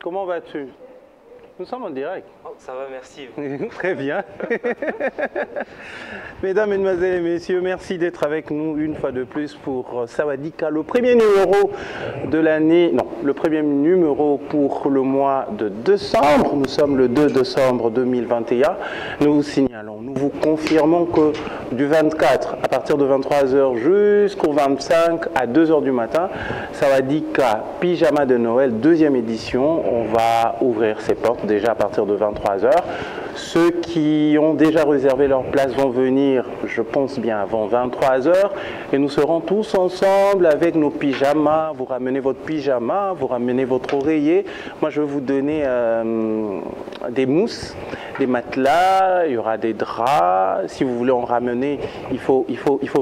Comment vas-tu? Nous sommes en direct. Oh, ça va, merci. Très bien. Mesdames, Mesdemoiselles et Messieurs, merci d'être avec nous une fois de plus pour Sawadika, le premier numéro de l'année, non, le premier numéro pour le mois de décembre. Nous sommes le 2 décembre 2021. Nous vous signalons, nous vous confirmons que du 24 à partir de 23h jusqu'au 25 à 2h du matin, Sawadika Pyjama de Noël, deuxième édition. On va ouvrir ses portes déjà à partir de 23h. Ceux qui ont déjà réservé leur place vont venir, je pense bien, avant 23h. Et nous serons tous ensemble avec nos pyjamas. Vous ramenez votre pyjama, vous ramenez votre oreiller. Moi, je vais vous donner des mousses, des matelas, il y aura des draps. Si vous voulez en ramener, il faut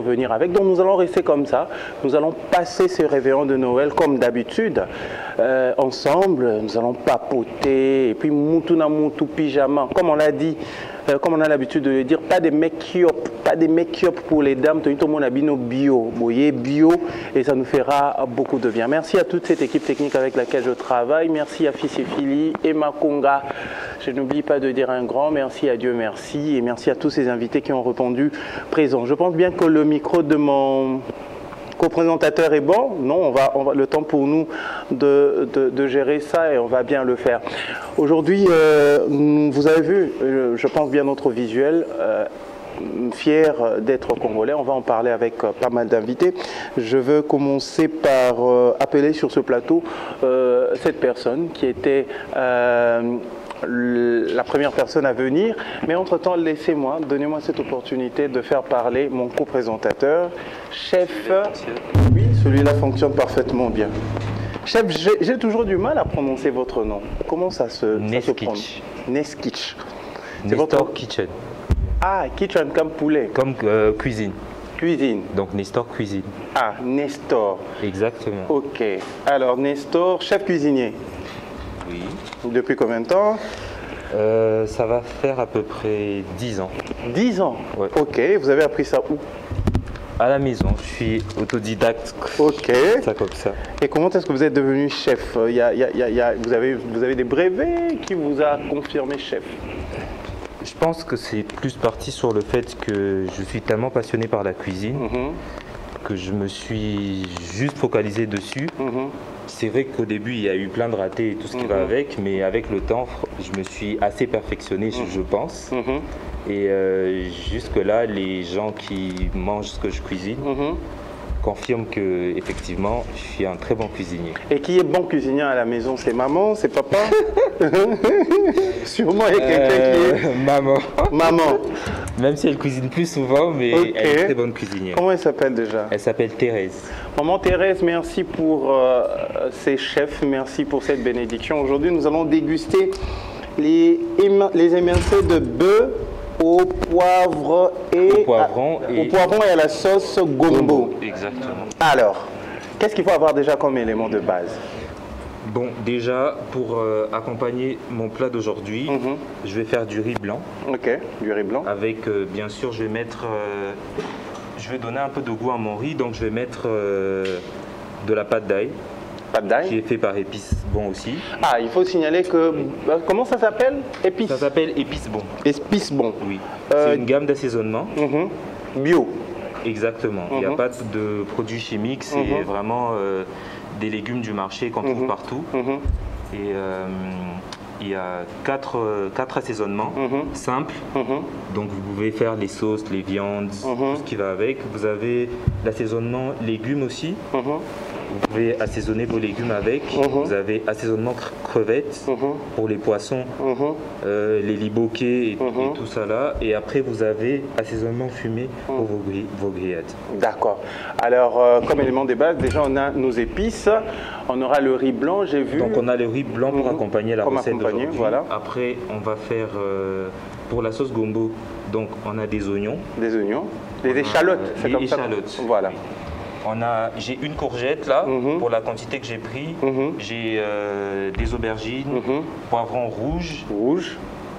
venir avec. Donc, nous allons rester comme ça. Nous allons passer ce réveillon de Noël comme d'habitude. Ensemble, nous allons papoter. Et puis, moutuna moutou pyjama, comme on l'a dit, comme on a l'habitude de le dire, pas de make-up pour les dames, tout le monde a bio, bio, et ça nous fera beaucoup de bien. Merci à toute cette équipe technique avec laquelle je travaille. Merci à Fils et Fili, Emma Konga. Je n'oublie pas de dire un grand merci à Dieu, merci, et merci à tous ces invités qui ont répondu présents. Je pense bien que le micro de mon co-présentateur est bon. Non, on va le temps pour nous de gérer ça et on va bien le faire. Aujourd'hui, vous avez vu, je pense bien notre visuel. Fier d'être congolais, on va en parler avec pas mal d'invités. Je veux commencer par appeler sur ce plateau cette personne qui était la première personne à venir, mais entre-temps, laissez-moi, donnez-moi cette opportunité de faire parler mon co-présentateur, chef. Oui, celui-là fonctionne parfaitement bien. Chef, j'ai toujours du mal à prononcer votre nom. Comment ça se prononce? Neskitch. C'est votre Kitchen. Ah, kitchen comme poulet. Comme cuisine. Cuisine. Donc Nestor Cuisine. Ah, Nestor. Exactement. Ok. Alors Nestor, chef cuisinier. Oui. Depuis combien de temps? Ça va faire à peu près 10 ans. 10 ans? Ouais. Ok. Vous avez appris ça où? À la maison. Je suis autodidacte. Ok. Ça comme ça. Et comment est-ce que vous êtes devenu chef? Vous avez des brevets qui vous a confirmé chef? Je pense que c'est plus parti sur le fait que je suis tellement passionné par la cuisine que je me suis juste focalisé dessus. C'est vrai qu'au début, il y a eu plein de ratés et tout ce qui va avec, mais avec le temps, je me suis assez perfectionné, je pense. Et jusque-là, les gens qui mangent ce que je cuisine confirment que effectivement, je suis un très bon cuisinier. Et qui est bon cuisinier à la maison? C'est maman? C'est papa? Sûrement, il y a quelqu'un qui est... Maman. Maman. Même si elle cuisine plus souvent, mais elle est très bonne cuisinière. Comment elle s'appelle déjà? Elle s'appelle Thérèse. Maman Thérèse, merci pour ces chefs, merci pour cette bénédiction. Aujourd'hui, nous allons déguster les émincés de bœuf au poivron et à la sauce gombo. Exactement. Alors, qu'est-ce qu'il faut avoir déjà comme élément de base? Bon, déjà, pour accompagner mon plat d'aujourd'hui, je vais faire du riz blanc. Ok, du riz blanc. Avec, bien sûr, je vais mettre... je vais donner un peu de goût à mon riz, donc je vais mettre de la pâte d'ail. Pâte d'ail. Qui est fait par Épice Bon aussi. Ah, il faut signaler que... comment ça s'appelle? Épice. Ça s'appelle Épice Bon. Épice Bon. Oui. C'est une gamme d'assaisonnement. Bio. Exactement. Il n'y a pas de produits chimiques, c'est vraiment des légumes du marché qu'on trouve partout. Et il y a quatre assaisonnements simples. Donc vous pouvez faire les sauces, les viandes, tout ce qui va avec. Vous avez l'assaisonnement légumes aussi. Vous pouvez assaisonner vos légumes avec. Vous avez assaisonnement crevettes pour les poissons, les liboquets et tout ça là. Et après, vous avez assaisonnement fumé pour vos grillades. D'accord. Alors, comme élément de base, déjà, on a nos épices. On aura le riz blanc, j'ai vu. Donc, on a le riz blanc pour accompagner la recette d'aujourd'hui. Voilà. Après, on va faire pour la sauce gombo. Donc, on a des oignons. Des oignons. Des échalotes. Des échalotes. Voilà. J'ai une courgette là, pour la quantité que j'ai pris. J'ai des aubergines, poivron rouge.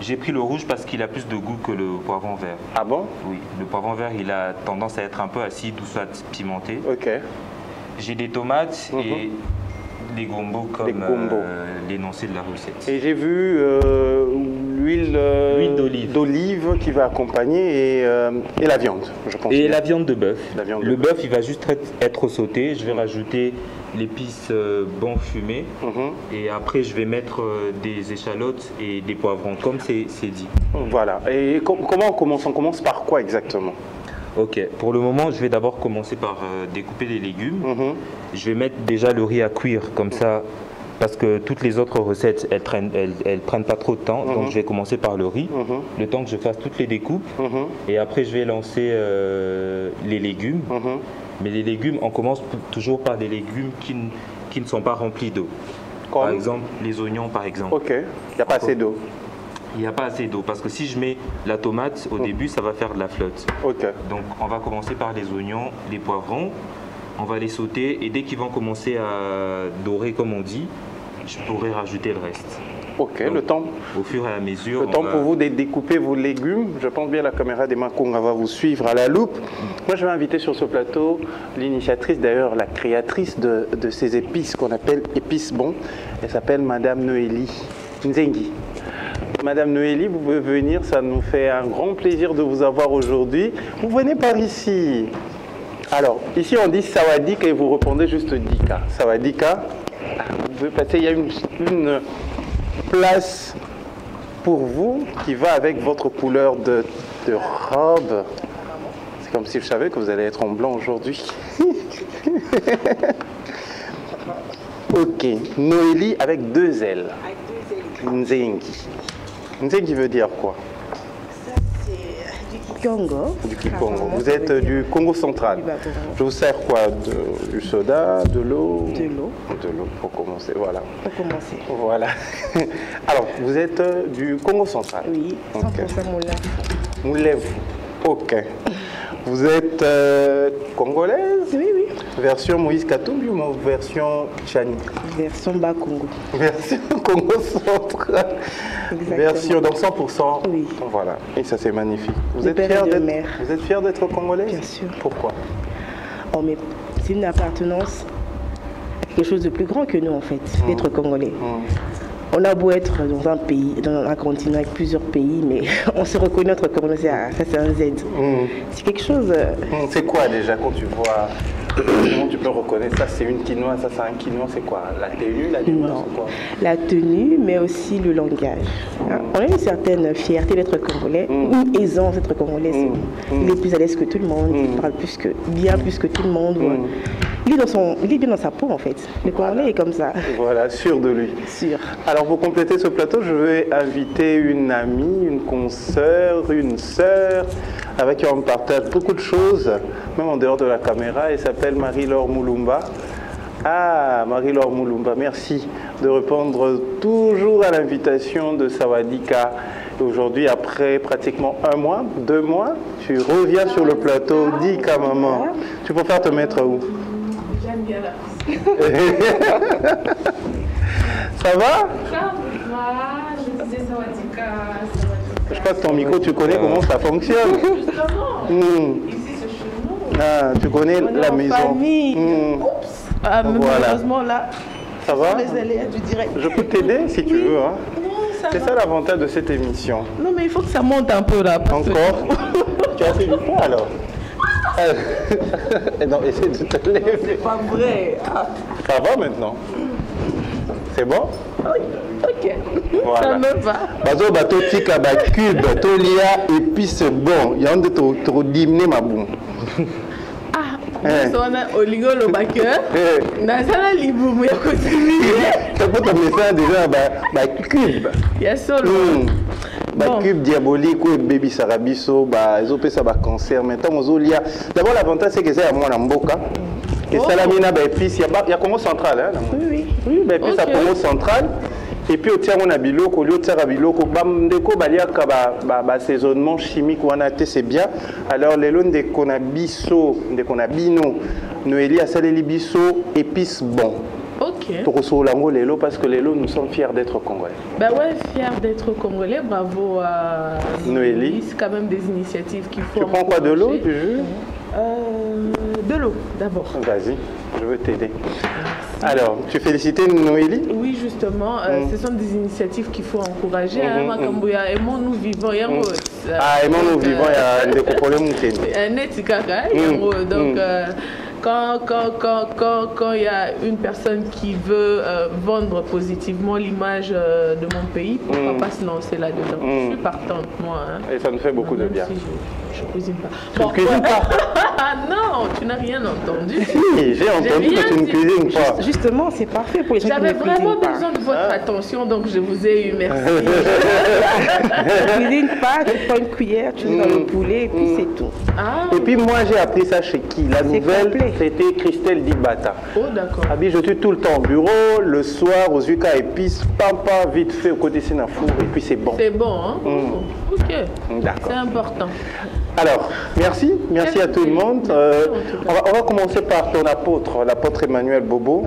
J'ai pris le rouge parce qu'il a plus de goût que le poivron vert. Ah bon? Oui, le poivron vert, il a tendance à être un peu acide ou soit pimenté. Ok. J'ai des tomates et les gombos comme l'énoncé de la recette. Et j'ai vu l'huile d'olive qui va accompagner et la viande, je pense. Et la viande de bœuf. Le bœuf, il va juste être sauté. Je vais rajouter l'épice bon fumé. Et après, je vais mettre des échalotes et des poivrons, comme c'est dit. Voilà. Et comment on commence? On commence par quoi exactement? Ok, pour le moment, je vais d'abord commencer par découper les légumes. Je vais mettre déjà le riz à cuire, comme ça, parce que toutes les autres recettes, elles prennent pas trop de temps. Donc, je vais commencer par le riz, le temps que je fasse toutes les découpes. Et après, je vais lancer les légumes. Mais les légumes, on commence toujours par des légumes qui ne sont pas remplis d'eau. Par exemple, les oignons, par exemple. Ok, il n'y a pas assez d'eau. Il n'y a pas assez d'eau parce que si je mets la tomate au début, ça va faire de la flotte. Donc on va commencer par les oignons, les poivrons, on va les sauter et dès qu'ils vont commencer à dorer comme on dit, je pourrai rajouter le reste. Ok, donc, le temps. Au fur et à mesure. Le temps pour vous de découper vos légumes. Je pense bien la caméra des Makonga va vous suivre à la loupe. Moi, je vais inviter sur ce plateau l'initiatrice, d'ailleurs la créatrice de ces épices qu'on appelle épices bons. Elle s'appelle Madame Noélie Nzengi. Madame Noélie, vous pouvez venir, ça nous fait un grand plaisir de vous avoir aujourd'hui. Vous venez par ici. Alors, ici on dit Sawadika et vous répondez juste Dika. Sawadika, vous pouvez passer, il y a une place pour vous qui va avec votre couleur de robe. C'est comme si je savais que vous allez être en blanc aujourd'hui. Ok, Noélie avec 2 L. Nzengi. Nzengi veut dire quoi? Ça, c'est du Kikongo. Du Kikongo. Vous êtes du Congo central. Je vous sers quoi? Du soda, de l'eau? De l'eau. De l'eau, pour commencer, voilà. Pour commencer. Voilà. Alors, vous êtes du Congo central? Oui, 100% Moulin. Moulève. Ok. Vous êtes congolaise? Oui, oui. Version Moïse Katumbi ou version Chani? Version Bas-Congo. Version Congo central. Exactement. Version, donc 100%. Oui. Voilà. Et ça, c'est magnifique. Vous êtes fière d'être congolaise? Bien sûr. Pourquoi? Oh, mais c'est une appartenance à quelque chose de plus grand que nous, en fait, d'être congolais. On a beau être dans un pays, dans un continent avec plusieurs pays, mais on se reconnaît notre Congolais, ça c'est un Z. C'est quelque chose... C'est quoi déjà quand tu vois... Comment tu peux reconnaître ça? C'est une quinoa, ça c'est un quinoa, c'est quoi? La tenue, la nuance, c'est quoi? La tenue, mais aussi le langage. On a une certaine fierté d'être congolais, une aisance d'être congolais. Il est plus à l'aise que tout le monde, il parle bien plus que tout le monde. Il est bien dans sa peau en fait. Le Congolais est comme ça. Voilà, sûr de lui. Sûr. Alors pour compléter ce plateau, je vais inviter une amie, une consoeur, une sœur, avec qui on partage beaucoup de choses, même en dehors de la caméra. Elle s'appelle Marie-Laure Moulumba. Ah, Marie-Laure Moulumba, merci de répondre toujours à l'invitation de Sawadika. Aujourd'hui, après pratiquement 1 mois, 2 mois, tu reviens sur le plateau. Dika, maman. Tu préfères te mettre où? J'aime bien la Ça va? Je disais Sawadika. Je passe ton micro, tu connais comment ça fonctionne? Justement. Ici, c'est chez nous. Ah, tu connais la maison. Oups. Voilà. Malheureusement, là, ça va? les aléas du direct. Je peux t'aider si tu veux. Hein. C'est ça l'avantage de cette émission. Non, mais il faut que ça monte un peu là. Encore? Tu as fait du poids alors? Non, essaie de te lever. C'est pas vrai. Ça va maintenant? C'est bon? Oui, ok. Voilà. Ça me va. Bazo bato tika ba cube, tolia épice bon. Il y a un de trop diminuer ma boum. Ah, on a oligo le backer. Na sala libumu ya continue. Ça peut te mettre déjà ba cube. Il y a solo. Ba cube diabolique ou baby sarabiso, ba ezopesa ba cancer. Maintenant ozolia. D'abord l'avantage c'est que c'est à moi na mboka. Et ça la mina ba épice, il y a Congo central hein. Oui. Oui, ba épice à Congo central. Et puis au tient on a biloko, au lieu de faire biloko, bamdeko baliaka ba assaisonnement chimique ou anaté c'est bien. Alors les lots de qu'on a biso, de qu'on a bino, Noélie a salé biso épices bon. Ok. Toroso lango lelo parce que les lots nous sommes fiers d'être congolais. Bah ouais, fiers d'être congolais. Bravo à Noélie. C'est quand même des initiatives qu'il faut. Tu prends quoi, de l'eau, du jus? De l'eau d'abord. Vas-y, je veux t'aider. Alors, tu félicitais Noélie? Oui, justement, ce sont des initiatives qu'il faut encourager. Aimons-nous vivants. Aimons-nous vivants, il y a des problèmes. Donc, quand il y a une personne qui veut vendre positivement l'image de mon pays, pourquoi pas se lancer là-dedans? Je suis partante, moi. Hein. Et ça nous fait beaucoup de bien. Si je cuisine pas. Tu ne cuisines pas? Non, tu n'as rien entendu. Si, j'ai entendu que tu ne cuisines pas. Justement, c'est parfait pour les gens qui ne cuisinent pas. J'avais vraiment besoin de votre attention, donc je vous ai eu. Merci. Tu ne cuisines pas, tu prends une cuillère, tu mets dans le poulet et puis c'est tout. Et puis moi, j'ai appris ça chez qui? La nouvelle, c'était Christelle Dibata. Oh, d'accord. Abi, je suis tout le temps au bureau, le soir, aux huîtres épices, pampa, vite fait, au côté c'est un four, et puis c'est bon. C'est bon, hein? Ok. D'accord. C'est important. Alors, merci à tout le monde. On va commencer par ton apôtre, l'apôtre Emmanuel Bobo,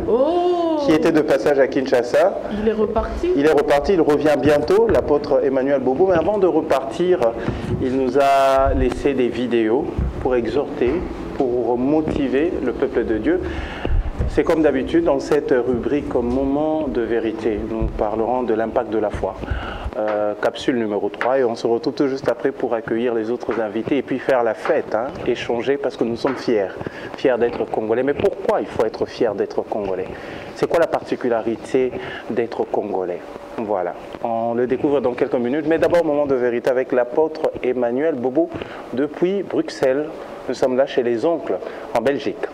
qui était de passage à Kinshasa. Il est reparti? Il est reparti, il revient bientôt, l'apôtre Emmanuel Bobo. Mais avant de repartir, il nous a laissé des vidéos pour exhorter, pour motiver le peuple de Dieu. C'est comme d'habitude dans cette rubrique Moment de vérité. Nous parlerons de l'impact de la foi. Capsule numéro 3 et on se retrouve tout juste après pour accueillir les autres invités et puis faire la fête, hein, échanger parce que nous sommes fiers d'être Congolais. Mais pourquoi il faut être fier d'être Congolais? C'est quoi la particularité d'être Congolais? Voilà, on le découvre dans quelques minutes. Mais d'abord, moment de vérité avec l'apôtre Emmanuel Bobo depuis Bruxelles. Nous sommes là chez les oncles en Belgique.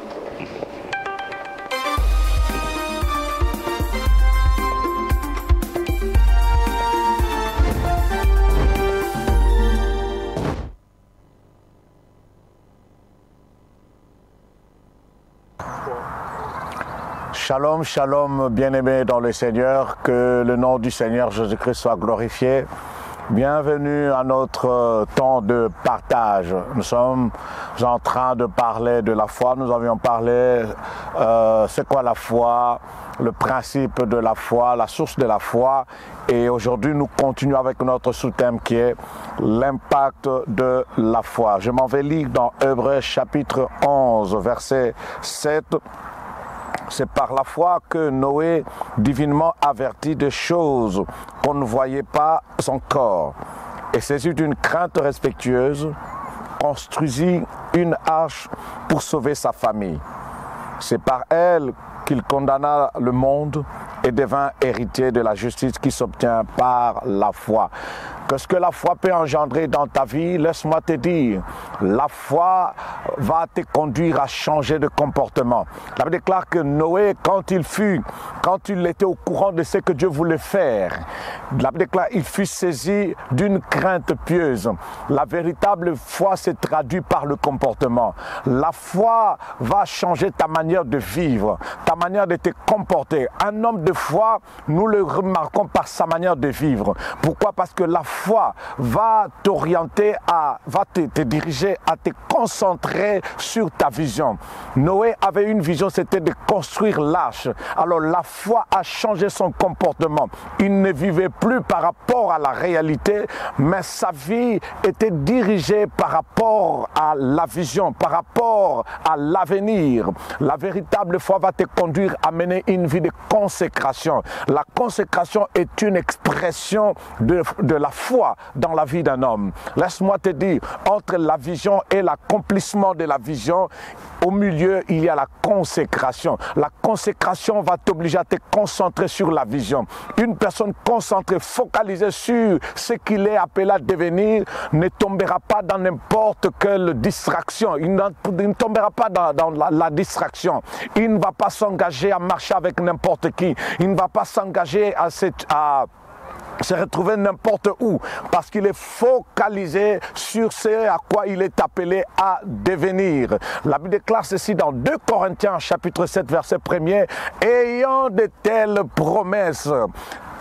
Shalom, shalom, bien-aimés dans le Seigneur, que le nom du Seigneur Jésus-Christ soit glorifié. Bienvenue à notre temps de partage. Nous sommes en train de parler de la foi. Nous avions parlé, c'est quoi la foi, le principe de la foi, la source de la foi. Et aujourd'hui, nous continuons avec notre sous-thème qui est l'impact de la foi. Je m'en vais lire dans Hébreux chapitre 11, verset 7. C'est par la foi que Noé, divinement averti des choses qu'on ne voyait pas encore, et saisi d'une crainte respectueuse, construisit une arche pour sauver sa famille. C'est par elle qu'il condamna le monde et devint héritier de la justice qui s'obtient par la foi. Qu'est-ce que la foi peut engendrer dans ta vie? Laisse-moi te dire, la foi va te conduire à changer de comportement. La Bible déclare que Noé, quand il était au courant de ce que Dieu voulait faire, la Bible déclare qu'il fut saisi d'une crainte pieuse. La véritable foi se traduit par le comportement. La foi va changer ta manière de vivre, ta manière de te comporter. Un homme de foi, nous le remarquons par sa manière de vivre. Pourquoi? Parce que la foi va t'orienter, va te diriger à te concentrer sur ta vision. Noé avait une vision, c'était de construire l'arche. Alors la foi a changé son comportement. Il ne vivait plus par rapport à la réalité, mais sa vie était dirigée par rapport à la vision, par rapport à l'avenir. La véritable foi va te conduire à mener une vie de consécration. La consécration est une expression de la foi dans la vie d'un homme. Laisse-moi te dire, entre la vision et l'accomplissement de la vision, au milieu, il y a la consécration. La consécration va t'obliger à te concentrer sur la vision. Une personne concentrée, focalisée sur ce qu'il est appelé à devenir, ne tombera pas dans n'importe quelle distraction. Il ne tombera pas dans la distraction. Il ne va pas s'engager à marcher avec n'importe qui. Il ne va pas s'engager à se retrouver n'importe où, parce qu'il est focalisé sur ce à quoi il est appelé à devenir. La Bible déclare ceci dans 2 Corinthiens chapitre 7 verset 1er, ayant de telles promesses,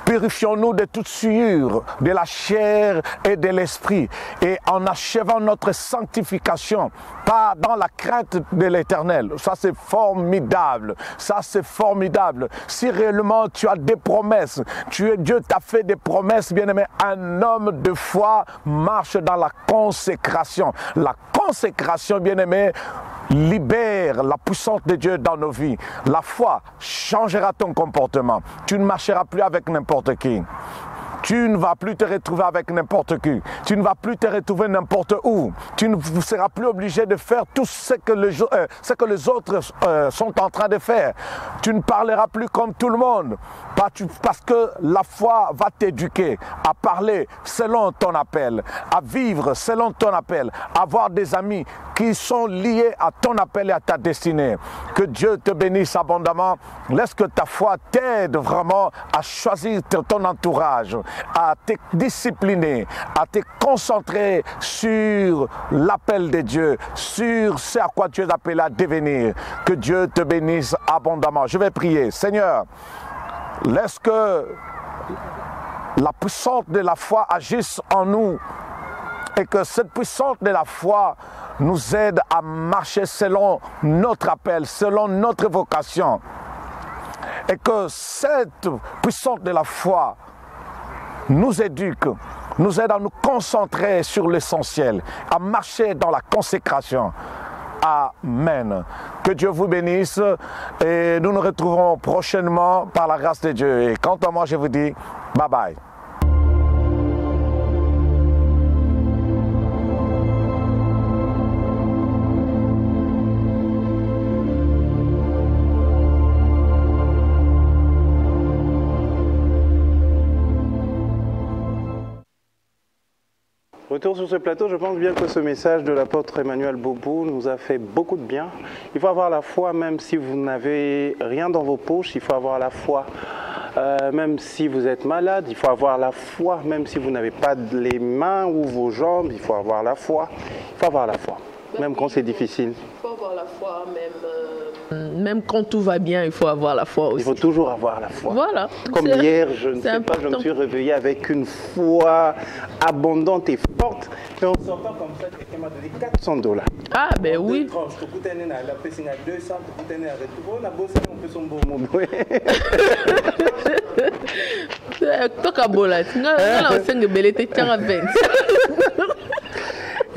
purifions-nous de toute souillure, de la chair et de l'esprit, et en achevant notre sanctification, pas dans la crainte de l'Éternel. Ça c'est formidable, ça c'est formidable. Si réellement tu as des promesses, Dieu t'a fait des promesses, bien-aimé, un homme de foi marche dans la consécration. La consécration, bien-aimé, libère la puissance de Dieu dans nos vies. La foi changera ton comportement. Tu ne marcheras plus avec n'importe qui. Tu ne vas plus te retrouver avec n'importe qui. Tu ne vas plus te retrouver n'importe où. Tu ne seras plus obligé de faire tout ce que les autres sont en train de faire. Tu ne parleras plus comme tout le monde. Parce que la foi va t'éduquer à parler selon ton appel, à vivre selon ton appel, à avoir des amis qui sont liés à ton appel et à ta destinée. Que Dieu te bénisse abondamment. Laisse que ta foi t'aide vraiment à choisir ton entourage, à te discipliner, à te concentrer sur l'appel de Dieu, sur ce à quoi tu es appelé à devenir. Que Dieu te bénisse abondamment. Je vais prier. Seigneur, laisse que la puissance de la foi agisse en nous et que cette puissance de la foi nous aide à marcher selon notre appel, selon notre vocation. Et que cette puissance de la foi nous éduque, nous aide à nous concentrer sur l'essentiel, à marcher dans la consécration. Amen. Que Dieu vous bénisse et nous nous retrouverons prochainement par la grâce de Dieu. Et quant à moi, je vous dis bye bye. Retour sur ce plateau, je pense bien que ce message de l'apôtre Emmanuel Boubou nous a fait beaucoup de bien. Il faut avoir la foi même si vous n'avez rien dans vos poches, il faut avoir la foi même si vous êtes malade, il faut avoir la foi même si vous n'avez pas les mains ou vos jambes, il faut avoir la foi. Il faut avoir la foi, même quand c'est difficile. Il faut avoir la foi, même quand tout va bien, il faut avoir la foi aussi. Il faut toujours avoir la foi. Voilà. Comme hier, je ne sais pas, je me suis réveillé avec une foi abondante et forte. Et en sortant comme ça, quelqu'un m'a donné $400. Ah, ben oui.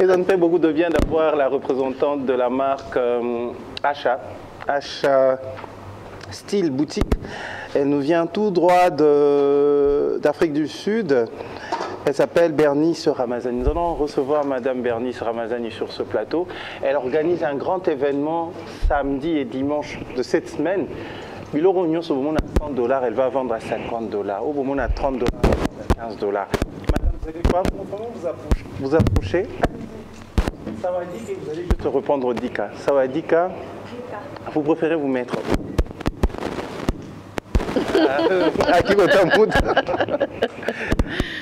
Et ça me fait beaucoup de bien d'avoir la représentante de la marque Achat Style Boutique. Elle nous vient tout droit d'Afrique du Sud. Elle s'appelle Bernice Ramazani. Nous allons recevoir Madame Bernice Ramazani sur ce plateau. Elle organise un grand événement samedi et dimanche de cette semaine. Au moment à $100, elle va vendre à $50. Au moment à $30, à $15. Madame, vous allez voir comment vous approchez. Ça va dire que vous allez juste répondre Dika. Ça va Dika. Vous préférez vous mettre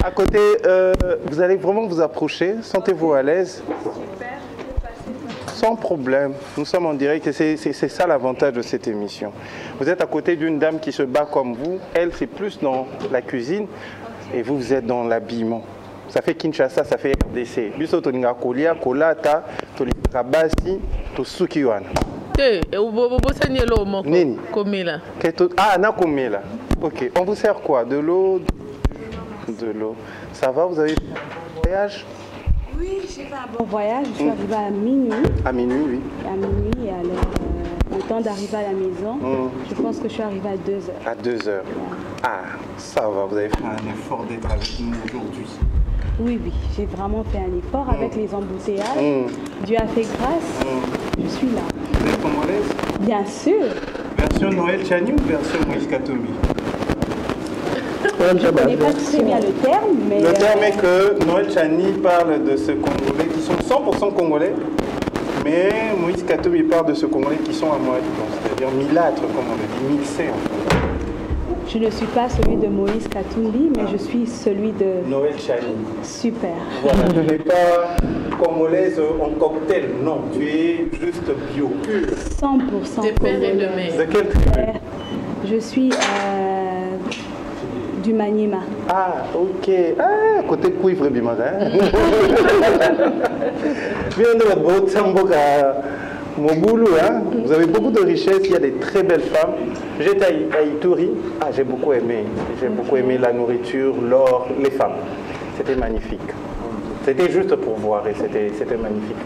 à côté, vous allez vraiment vous approcher. Sentez-vous à l'aise. Sans problème. Nous sommes en direct et c'est ça l'avantage de cette émission. Vous êtes à côté d'une dame qui se bat comme vous. Elle, c'est plus dans la cuisine et vous êtes dans l'habillement. Ça fait Kinshasa, ça fait RDC. Biso toninga kolia, kolata, tolika basi, to sukiwana. Nini? Komela. Ah, na komela. Ok. On vous sert quoi? De l'eau? De l'eau. Ça va? Vous avez fait un voyage? Oui, j'ai fait un bon voyage. Je suis arrivée à minuit. À minuit, oui. À minuit, alors le temps d'arriver à la maison, je pense que je suis arrivée à 2h. À 2h. Ouais. Ah, ça va. Vous avez fait un effort d'être avec nous aujourd'hui. Oui, oui, j'ai vraiment fait un effort avec les embouteillages. Dieu a fait grâce. Je suis là. Vous êtes congolaise? Bien sûr. Version Noël Chani ou version Moïse Katumbi? Je ne connais pas très bien le terme, mais... Le terme est que Noël Chani parle de ce Congolais qui sont 100% Congolais, mais Moïse Katumbi parle de ce Congolais qui sont à moitié, c'est-à-dire milâtres, comme on le dit, mixés en fait. Je ne suis pas celui de Moïse Katumbi, mais je suis celui de... Noël Chani. Super. Voilà, tu n'es pas congolaise en cocktail, non, tu es juste bio, pur. 100% congolaise. De quelle tribu? Je suis du Maniema. Ah, ok. Ah, côté cuivre, Bimara. Moboulou, hein? Vous avez beaucoup de richesses, il y a des très belles femmes. J'étais à Ituri, j'ai beaucoup aimé. J'ai beaucoup aimé la nourriture, l'or, les femmes. C'était magnifique. C'était juste pour voir et c'était magnifique.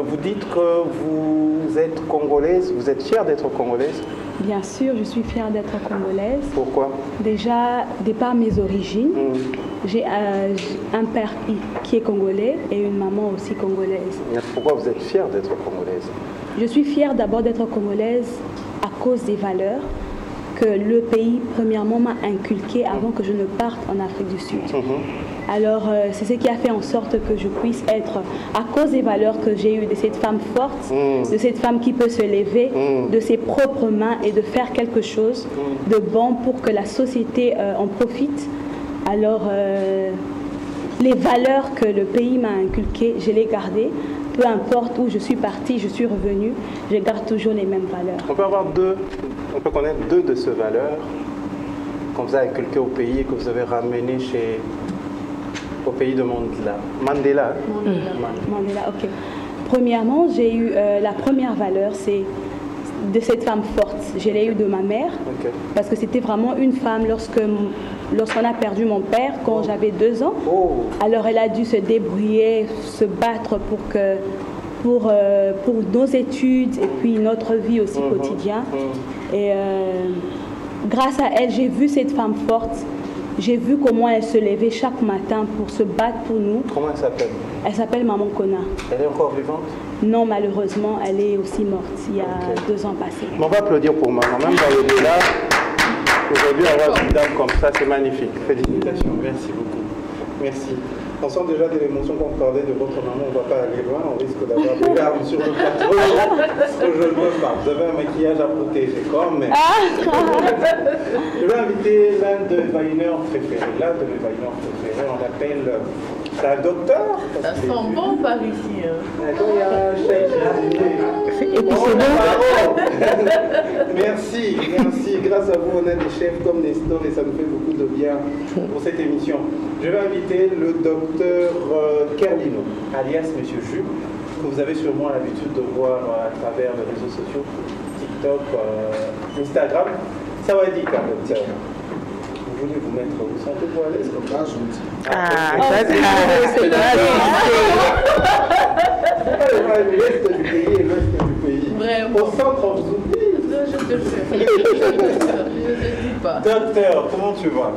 Vous dites que vous vous êtes congolaise, vous êtes fière d'être congolaise? Bien sûr, je suis fière d'être congolaise. Pourquoi? Déjà, de par mes origines, j'ai un père qui est congolais et une maman aussi congolaise. Pourquoi vous êtes fière d'être congolaise? Je suis fière d'abord d'être congolaise à cause des valeurs que le pays, premièrement, m'a inculquées avant que je ne parte en Afrique du Sud. Alors, c'est ce qui a fait en sorte que je puisse être, à cause des valeurs que j'ai eues, de cette femme forte, de cette femme qui peut se lever de ses propres mains et de faire quelque chose de bon pour que la société en profite. Alors, les valeurs que le pays m'a inculquées, je les gardées. Peu importe où je suis partie, je suis revenue, je garde toujours les mêmes valeurs. On peut connaître deux de ces valeurs qu'on vous a inculquées au pays et que vous avez ramenées au pays de Mandela. Mandela. Mandela, ok. Premièrement, j'ai eu la première valeur, c'est de cette femme forte. Je l'ai eue de ma mère, parce que c'était vraiment une femme lorsqu'on a perdu mon père quand j'avais 2 ans. Alors elle a dû se débrouiller, se battre pour nos études et puis notre vie aussi quotidienne. Et grâce à elle, j'ai vu cette femme forte. J'ai vu comment elle se levait chaque matin pour se battre pour nous. Comment elle s'appelle? Elle s'appelle Maman Kona. Elle est encore vivante? Non, malheureusement, elle est aussi morte il y a 2 ans passés. On va applaudir pour maman, même dans le débat. Aujourd'hui, avoir une dame comme ça, c'est magnifique. Félicitations, merci beaucoup. Merci. On sent déjà de l'émotion qu'on parlait de votre maman, on ne va pas aller loin, on risque d'avoir des larmes sur le plateau. Ce que je ne veux pas. Vous avez un maquillage à protéger quand même. Je vais inviter l'un de mes vaineurs préférés. On l'appelle un docteur. Ça sent bon par ici. Merci. Grâce à vous, on a des chefs comme Nestor et ça nous fait beaucoup de bien pour cette émission. Je vais inviter le docteur Kerlino, alias Monsieur Jules, que vous avez sûrement l'habitude de voir à travers les réseaux sociaux, TikTok, Instagram. Ça va dire, docteur. Vous voulez vous mettre, vous sentez-vous à l'aise comme ça? L'est du pays et l'ouest du pays. Vraiment. Au centre, on vous oublie. Je te jure. Je ne dis pas. Docteur, comment tu vas?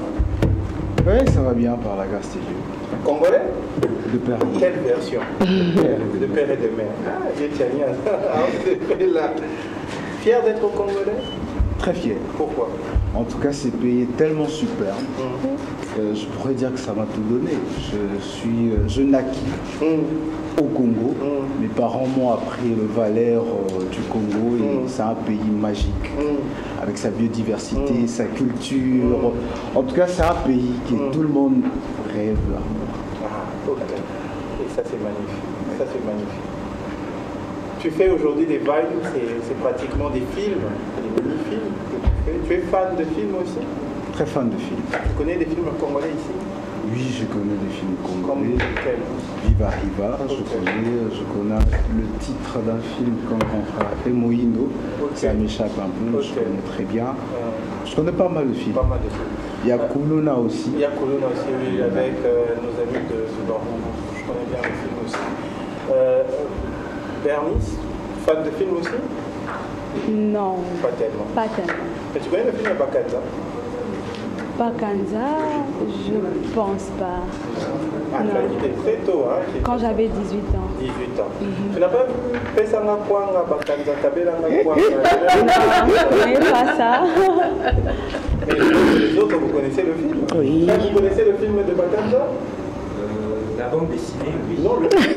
Oui, ça va bien par la grâce de Dieu. Congolais? De père. Quelle version? De père et de mère. Ah, j'ai là. Fier d'être congolais? Très fier. Pourquoi? En tout cas, c'est pays tellement superbe. Je pourrais dire que ça m'a tout donné. Je naquis au Congo. Mes parents m'ont appris le valeur du Congo et c'est un pays magique avec sa biodiversité, sa culture. En tout cas, c'est un pays que tout le monde rêve d'avoir. Et ça, c'est magnifique. Tu fais aujourd'hui des vines, c'est pratiquement des films, des mini-films que tu fais. Tu es fan de films aussi? Très fan de films. Tu connais des films congolais ici? Oui, je connais des films congolais. Comme quel? Viva Riva, je connais le titre d'un film comme mon frère Emoino. Ça m'échappe un peu, je connais très bien. Je connais pas mal de films. Il y a Kuluna aussi. Oui, avec nos amis de Subaru. Je connais bien le film aussi. Bernice, fan de film aussi? Non. Pas tellement. Mais tu connais le film Bakanza? Bakanza, je pense pas. Ah, tu as quitté très tôt, hein? Quand j'avais 18 ans. 18 ans. Tu n'as pas fait ça na Kwanga, Bakanza, Tabela Kwanga? Non, je ne connais pas ça. Mais les autres, vous connaissez le film? Oui. Vous connaissez le film de Bakanza? La bande dessinée, oui. Non, le film.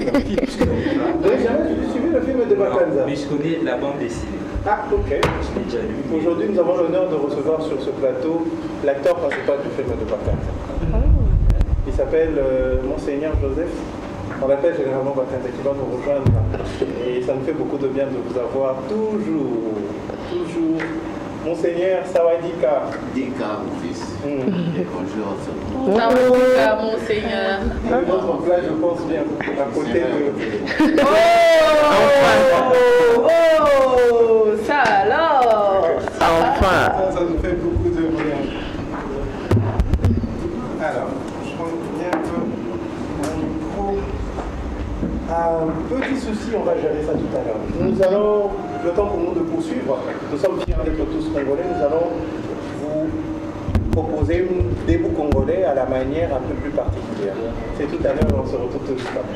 Vous n'avez jamais suivi le film de Bakanza? Mais je connais la bande dessinée. Ah, ok. Je l'ai déjà lu. Aujourd'hui, nous avons l'honneur de recevoir sur ce plateau l'acteur principal du film de Bakanza. Il s'appelle Monseigneur Joseph. On l'appelle généralement Bakanza, qui va nous rejoindre. Et ça me fait beaucoup de bien de vous avoir toujours. Monseigneur Sawadika. Dika, mon fils. Et bonjour. Sawadika, Monseigneur. Donc là, je pense bien, à côté de... Oh, ça alors. Enfin. Ça nous fait beaucoup de bien. Alors, je prends bien un peu mon micro. Un petit souci, on va gérer ça tout à l'heure. Nous allons le temps pour nous de poursuivre. Nous sommes fiers d'être tous congolais. Nous allons vous proposer un debout congolais à la manière un peu plus particulière. C'est tout à l'heure, on se retrouve tout de suite après.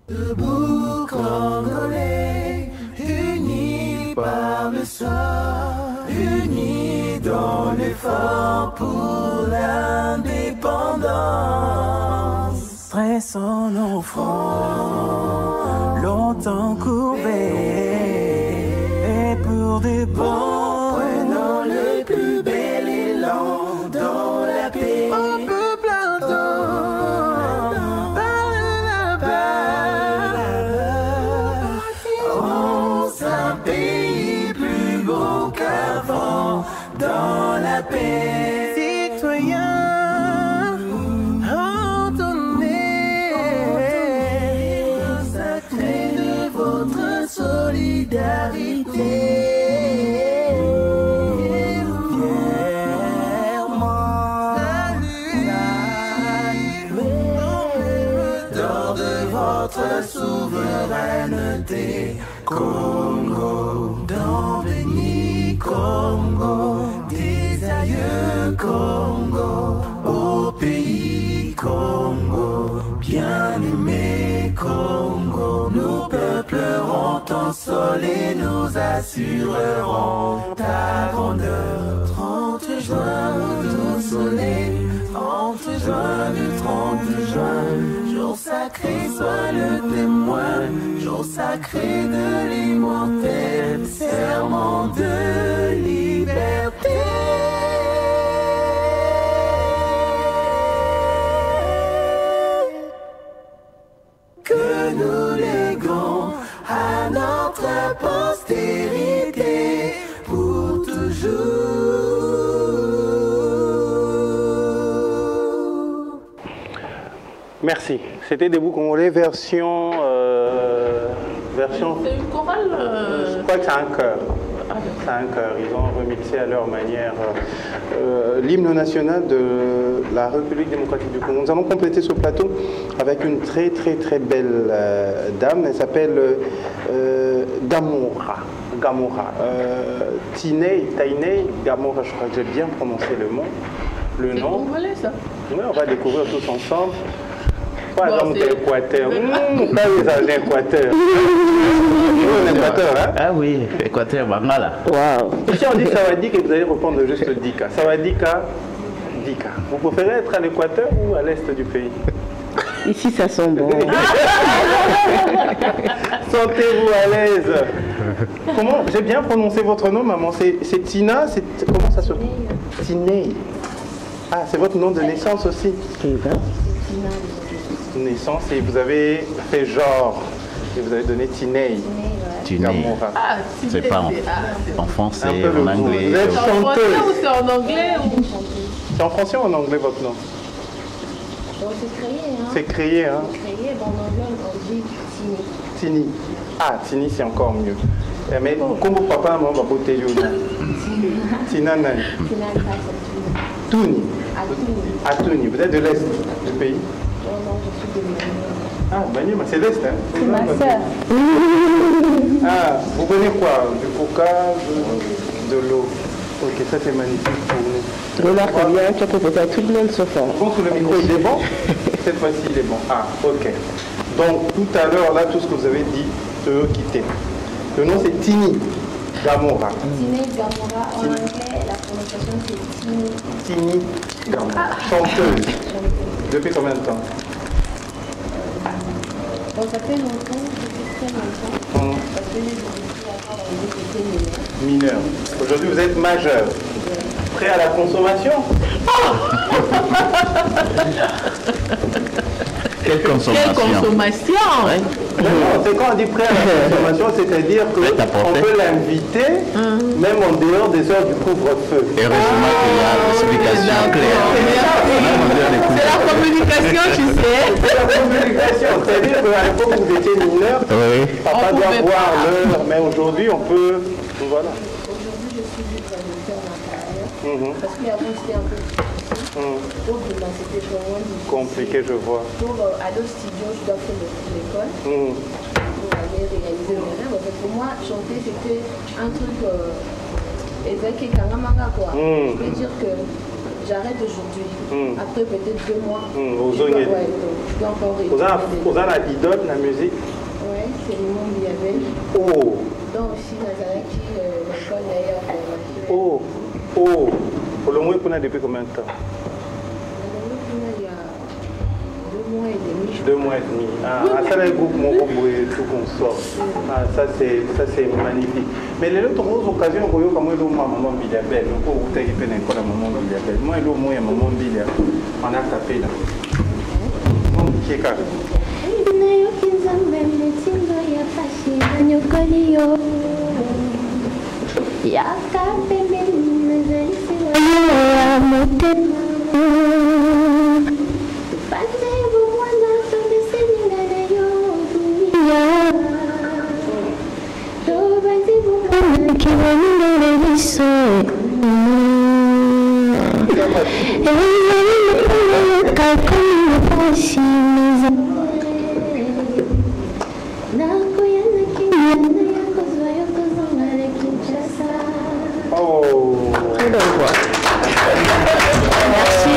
Debout congolais, unis par le sang, unis dans l'effort pour l'indépendance. Dressons nos fronts, longtemps courbés, et pour de bon, prenons le plus bel élan dans la paix. Un peuple dans la paix, citoyens, entendez le sacré de votre solidarité. Fièrement, dans de votre souveraineté, Congo, dans béni Congo, des aïeux Congo, au pays Congo, bien-aimé Congo, nous peuplerons ton sol et nous assurerons ta grandeur. 30 juin, au soleil, 30 juin, le 30 juin, jour sacré, sois le témoin, jour sacré de l'immortel serment de liberté. Que nous léguons à notre postérité pour toujours. Merci. C'était Debout Congolais version... C'est une chorale Je crois que c'est un chœur. C'est un chœur. Ils ont remixé à leur manière l'hymne national de la République démocratique du Congo. Nous allons compléter ce plateau avec une très très très belle dame. Elle s'appelle Gamora. Tainei Gamora, je crois que j'ai bien prononcé le nom. C'est congolais, ça? Oui, on va découvrir tous ensemble. Par exemple, l'Équateur. Pas les agents Équateur. L'Équateur, hein? Ah oui, Équateur, Bangala. Waouh. Ici, on dit Sawadika et vous allez répondre juste Dika. Sawadika, Dika. Vous préférez être à l'Équateur ou à l'est du pays? Ici, ça sent bon. Sentez-vous à l'aise. Comment? J'ai bien prononcé votre nom, maman. C'est Tina? Comment ça se prononce? Tinei. Ah, c'est votre nom de naissance aussi? Naissance, et vous avez fait genre et vous avez donné Tinei. Gamora. Ah, c'est pas en français, en anglais. Vous êtes c'est en français chanteuse. ou c'est en anglais ou... C'est en français ou en anglais votre nom? C'est créé, hein. C'est créé, hein. C'est créé, en anglais on dit Tini. Tini. Ah, Tini c'est encore mieux. Mais comme papa, maman va botter le nom. Tinana. Tuni. Atuni. Vous êtes de l'Est du pays? Ah, Banyema, c'est l'Est, hein? C'est ma soeur. Ah, vous venez quoi? Du coca, de l'eau. Ok, ça c'est magnifique pour nous. Remarque bien, tu as proposé à tout le monde sauf un. Bon, que le micro il est bon? Cette fois-ci il est bon. Ah, ok. Donc tout à l'heure, là, tout ce que vous avez dit, je veux quitter. Le nom c'est Tini Gamora. Tini Gamora, en anglais, la prononciation c'est Tini. Tini Gamora. Chanteuse. Depuis combien de temps? Bon, ça fait longtemps, depuis très longtemps. Parce que j'ai vécu encore dans les écoles mineurs. Mineur. Aujourd'hui, vous êtes majeur. Prêt à la consommation? Quelle consommation? Quelle consommation, hein? Non, c'est quand on dit prêt à la consommation, c'est-à-dire qu'on peut l'inviter, même en dehors des heures du couvre-feu. Heureusement qu'il y a l'explication claire. C'est la communication communication, tu sais. C'est la communication. C'est-à-dire qu'à l'époque où vous étiez mineur, papa doit voir l'heure, mais aujourd'hui on peut. Voilà. Aujourd'hui, je suis libre de faire ma carrière. Parce qu'avant, c'était un peu difficile. Au-delà, c'était vraiment difficile. Compliqué, je vois. Pour aller au studio, je dois faire l'école. Pour aller réaliser mes rêves. En fait, pour moi, chanter, c'était un truc. Avec Kangamanga, quoi. Je peux dire que j'arrête aujourd'hui. Après peut-être 2 mois. Je dois encore réécouter. Vous avez l'idole, la musique? Oui, c'est Maman Biabel. Oh! Donc aussi, Nazaraki, l'école d'ailleurs. Oh! Oh! Pour le moins, vous avez depuis combien de temps? Il y a 2 mois et demi. 2 mois et demi. Ah, ça, c'est un groupe, mon groupe, tout qu'on sort. Ah, ça, c'est magnifique. Mais les autres occasions, vous voyez comment il y a Maman Biabel. Donc, vous avez fait une école à Maman Biabel. Moi, il y a au moins Maman Biabel. On a tapé là. Donc, qui est carré? Oh, très belle voix. Merci.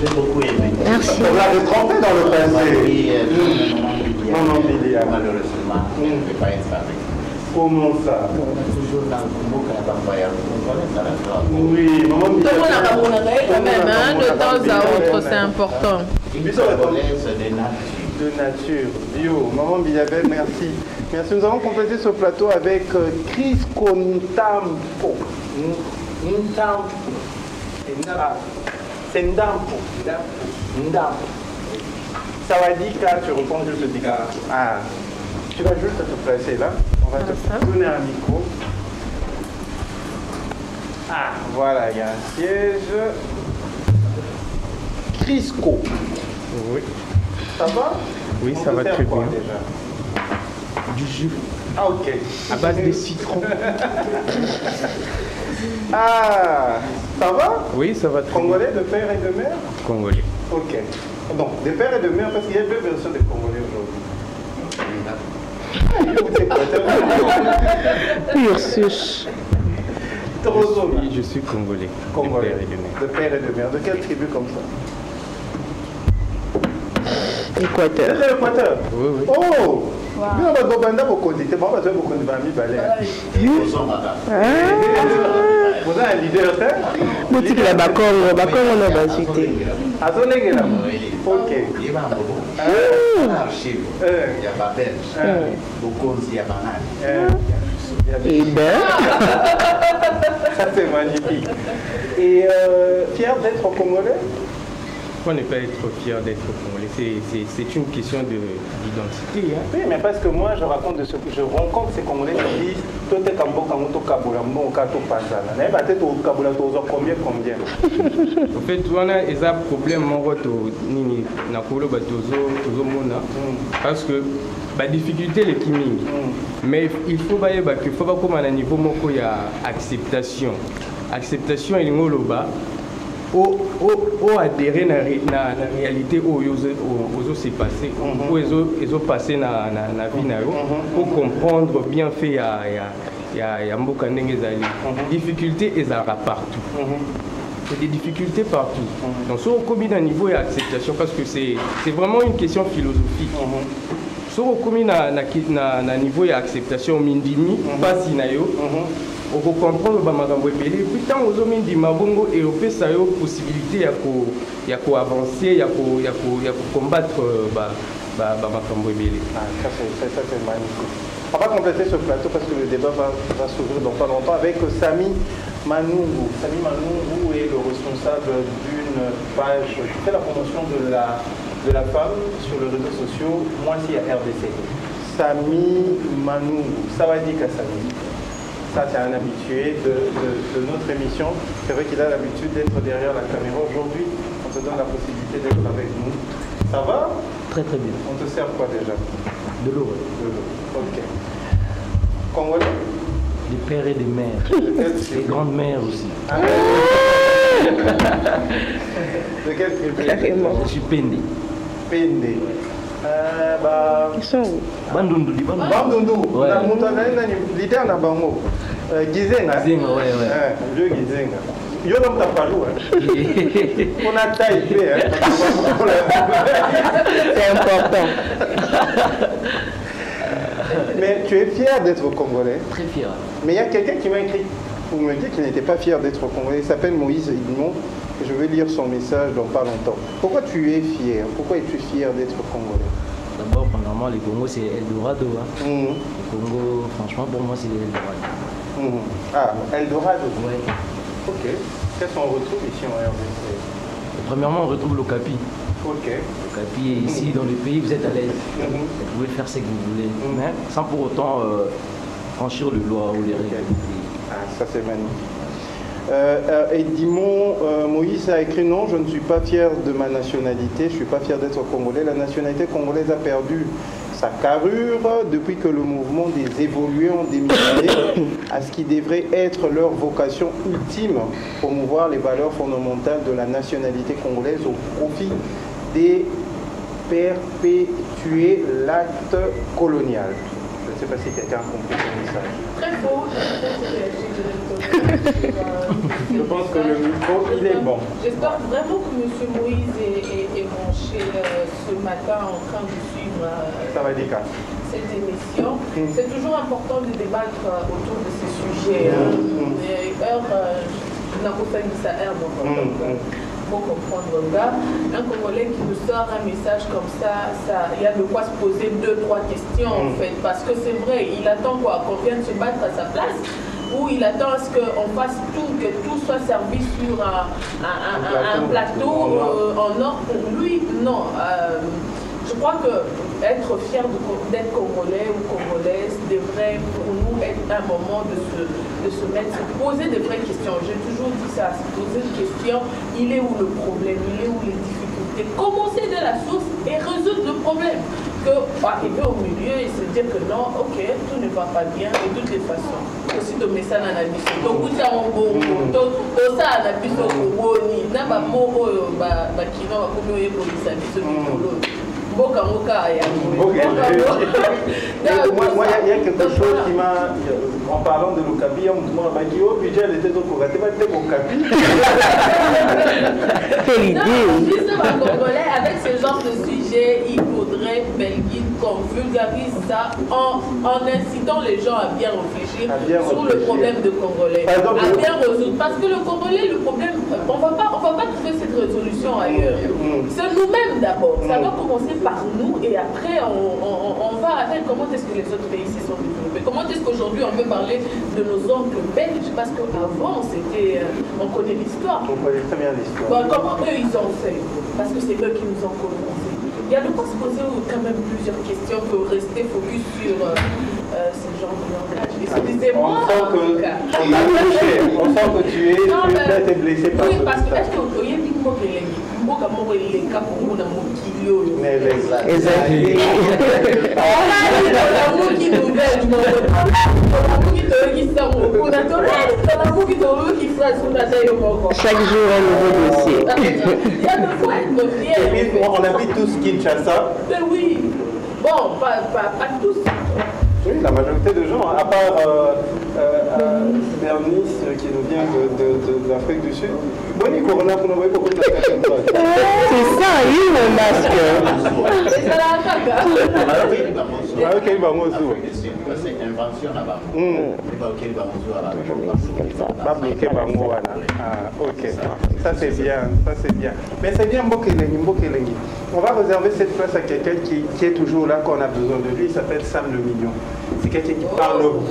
J'ai beaucoup aimé. Merci. On l'avait trompé dans le passé. Oui, Maman Bilia. Malheureusement, elle ne peut pas être avec. Comment ça? On est toujours dans le Congo, on connaît ça là. Oui, Maman Bilia. Tout le monde a Camerounais quand même, hein, de temps à autre, c'est important. Une congolaise de nature. De nature. Yo, Maman Biabel, merci. Merci. Nous avons complété ce plateau avec Chris Kontampo. Ntampo. C'est Ndampo. Ndampo. Sawadika, tu réponds juste Dika. Ah. Tu vas juste te placer là. On va te donner un micro. Ah, voilà, il y a un siège. Crisco. Oui. Ça va? Oui, ça va très bien. Déjà du jus. Ah, ok. À base de citron. Ah, ça va? Oui, ça va très Congolais de père et de mère? Congolais. Ok. Donc, de père et de mère, parce qu'il y a deux versions de Congolais aujourd'hui. Ursus. Je suis Congolais. Congolais. De père et de mère. De père et de mère. De quelle tribu comme ça? Équateur. C'est l'Équateur? Oui, oui. Oh! Nous, on va gobanda beaucoup de temps, on va faire beaucoup de bami balai. Vous avez un leader, hein? Boutique la Bakongo, Bakongo n'a pas suité. À son égal. Ok. Il va en archive. Il y a pas belge. Beaucoup il y a banane. Et ben. Ça c'est magnifique. Et fier d'être congolais? Pourquoi ne pas être fier d'être congolais? C'est une question d'identité. Hein? Oui, mais parce que moi je raconte de ce que je rencontre ces Congolais qui disent toi t'es Kamboka, toi Kabola, moi Kato Pazana. Mais peut-être au Kabola, combien? En fait, on a un problème nini na kolo tozo mona parce que la difficulté les kiming. Mais il faut pas qu'il faut pas comme à un niveau moko ya acceptation. Acceptation il ngoloba. Au adhérer à la réalité où ils s'est passé, où ils ont passé dans la vie, pour comprendre bien fait il y a Mboka Ndengezali. Difficultés, ils ont partout. Il y a des difficultés partout. Donc, si on commet un niveau d'acceptation, parce que c'est vraiment une question philosophique. Si on commet un niveau d'acceptation, mindimi, pas sinayo. On peut comprendre que puis tant aux hommes dit mabongo et on peut ça possibilité à avancer, à combattre ça c'est magnifique. On va compléter ce plateau parce que le débat va s'ouvrir dans pas longtemps avec Samy Manungu. Samy Manungu est le responsable d'une page qui fait la promotion de la femme sur les réseaux sociaux. Moi aussi à RDC. Samy Manungu. Ça va dire qu'à Samy. Ça, c'est un habitué de notre émission. C'est vrai qu'il a l'habitude d'être derrière la caméra. Aujourd'hui, on te donne donne la possibilité d'être avec nous. Ça va? Très très bien. On te sert quoi déjà? De l'eau. De l'eau, ok. Congolais? Des pères et des mères. Des grandes mères aussi. Ah, de quel pays? Je suis Pendé. Pendé. Ils sont où? Bandundu. Bandundu. Ouais. Leader na bango. Gizenga. Gizenga, ouais. Vieux Gizenga. Yo n'aime pas parler. On a taillé. C'est important. Mais tu es fier d'être congolais? Très fier. Mais il y a quelqu'un qui m'a écrit pour me dire qu'il n'était pas fier d'être congolais. Il s'appelle Moïse Edmond. Je vais lire son message dans pas longtemps. Pourquoi tu es fier? Pourquoi es-tu fier d'être congolais? D'abord, premièrement, le Congo, c'est Eldorado. Hein. Le Congo, franchement, pour moi, c'est Eldorado. Ah, Eldorado? Ouais. Ok. Qu'est-ce qu'on retrouve ici en RDC? Premièrement, on retrouve l'Okapi. Ok. L'Okapi est ici, dans le pays, vous êtes à l'aise. Vous pouvez faire ce que vous voulez. Mais sans pour autant franchir le loi ou les règles. Ah, ça c'est magnifique. Edimon, Moïse a écrit non, je ne suis pas fier de ma nationalité, je ne suis pas fier d'être congolais. La nationalité congolaise a perdu sa carrure depuis que le mouvement des évolués ont démissionné à ce qui devrait être leur vocation ultime, promouvoir les valeurs fondamentales de la nationalité congolaise au profit des perpétuer l'acte colonial. Je ne sais pas si quelqu'un a compris ce message. Très beau. Je pense que le micro, il est bon. J'espère vraiment que M. Moïse est branché ce matin en train de suivre cette émission. C'est toujours important de débattre autour de ces sujets. Pour comprendre un Congolais qui nous sort un message comme ça, il y a de quoi se poser 2-3 questions en fait, parce que c'est vrai, il attend quoi, qu'on vienne se battre à sa place, ou il attend à ce qu'on fasse tout, que tout soit servi sur un plateau en or pour lui. Non, je crois que être fier d'être Congolais ou Congolaise devrait pour nous être un moment de se mettre, se poser des vraies questions. J'ai toujours dit ça, se poser des questions, il est où le problème, il est où les difficultés. Commencer de la source et résoudre le problème. Que arriver au milieu et se dire que non, ok, tout ne va pas bien, de toutes les façons. Aussi de mettre ça dans la mission. Donc, vous avez un bon tout ça à la mission pour vous, n'a pas mon qui va pour nous pour sa mission. Moi, il y a quelque chose qui m'a, en parlant de l'Okapi, on me demande, budget était donc au Okapi. Quelle idée! Justement, Congolais, avec ce genre de sujet, il faudrait qu'on vulgarise ça en incitant les gens à bien réfléchir sur le problème de Congolais. À bien résoudre. Parce que le Congolais, le problème, on va pas trouver cette résolution ailleurs. C'est nous-mêmes d'abord. Ça doit commencer par nous et après on va avec comment est-ce que les autres pays se sont développés. Comment est-ce qu'aujourd'hui on peut parler de nos oncles belges parce qu'avant c'était on connaît l'histoire. On connaît très bien l'histoire. Bon, comment eux ils ont fait? Parce que c'est eux qui nous ont colonisés. Il y a de quoi se poser quand même plusieurs questions pour rester focus sur ce genre de langage. Excusez-moi. On sent que tu es peut-être blessé par oui, parce que est-ce que vous voyez chaque jour un nouveau dossier. Et puis on habite tous Kinshasa. Oui, bon, pas tous. Oui, la majorité de gens, à part Bernice qui nous vient de l'Afrique du Sud. Bonne corona pour nous voir beaucoup de la C'est ça, il le masque. C'est ça la caca. Ok, bah moi aussi. C'est invention là-bas. Pas bloqué par moi. Ah, ok. Ça c'est bien, ça c'est bien. Mais c'est bien Mbokelengi. On va réserver cette place à quelqu'un qui est toujours là quand on a besoin de lui. Il s'appelle Sam le Mignon. C'est quelqu'un qui parle beaucoup.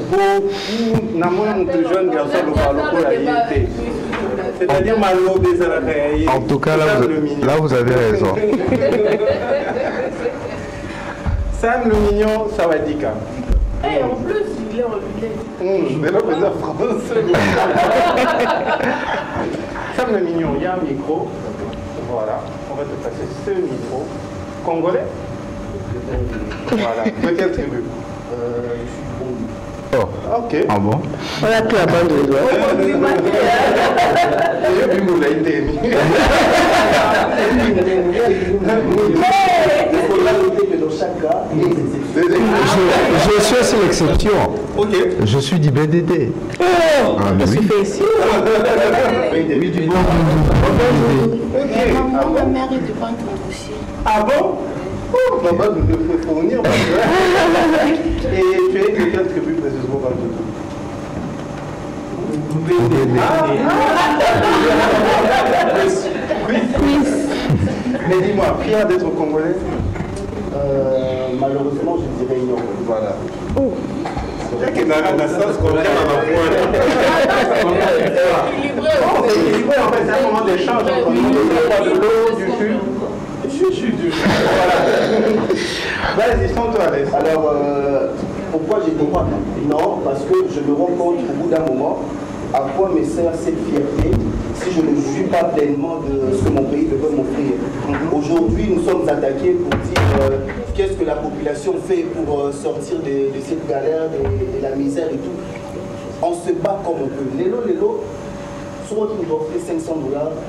Namon, de jeune garçon, nous parlons pour la réalité. C'est-à-dire Malo des oreilles. En tout cas, là vous avez raison. Sam le Mignon, Sawadika. Et en plus, il est en lunettes. Mais là, vous êtes français. Sam le Mignon, il y a un micro. Voilà, on va te passer ce micro. Congolais? Voilà, de quelle tribu? Je suis Bongo. Oh. Ok. Ah bon? On a pris la bande de doigts. Je suis aussi l'exception. Ok. Je suis du BDD. Oh, qu'est-ce que tu fais ici? Oui, du bon. Ma mère est du ventre aussi. Ah bon? Oh, maman nous devrait fournir. Et tu es de quelle tribu précisément dans le tout? Mais dis-moi, fier d'être congolais? Malheureusement, je dirais non. Voilà. C'est vrai qu'il y a un sens qu'on vient à ma pointe. C'est équilibré en fait, c'est un moment d'échange entre nous, de l'eau, du jus. Je suis du jus. Voilà. Vas-y, sens-toi à l'aise. Alors, pourquoi j'ai dit non? Parce que je me rends compte au bout d'un moment à quoi me sert cette fierté si je ne jouis pas pleinement de ce que mon pays devrait m'offrir. Aujourd'hui, nous sommes attaqués pour dire qu'est-ce que la population fait pour sortir de cette galère, de la misère et tout. On se bat comme on peut. Lélo, soit tu nous offres $500,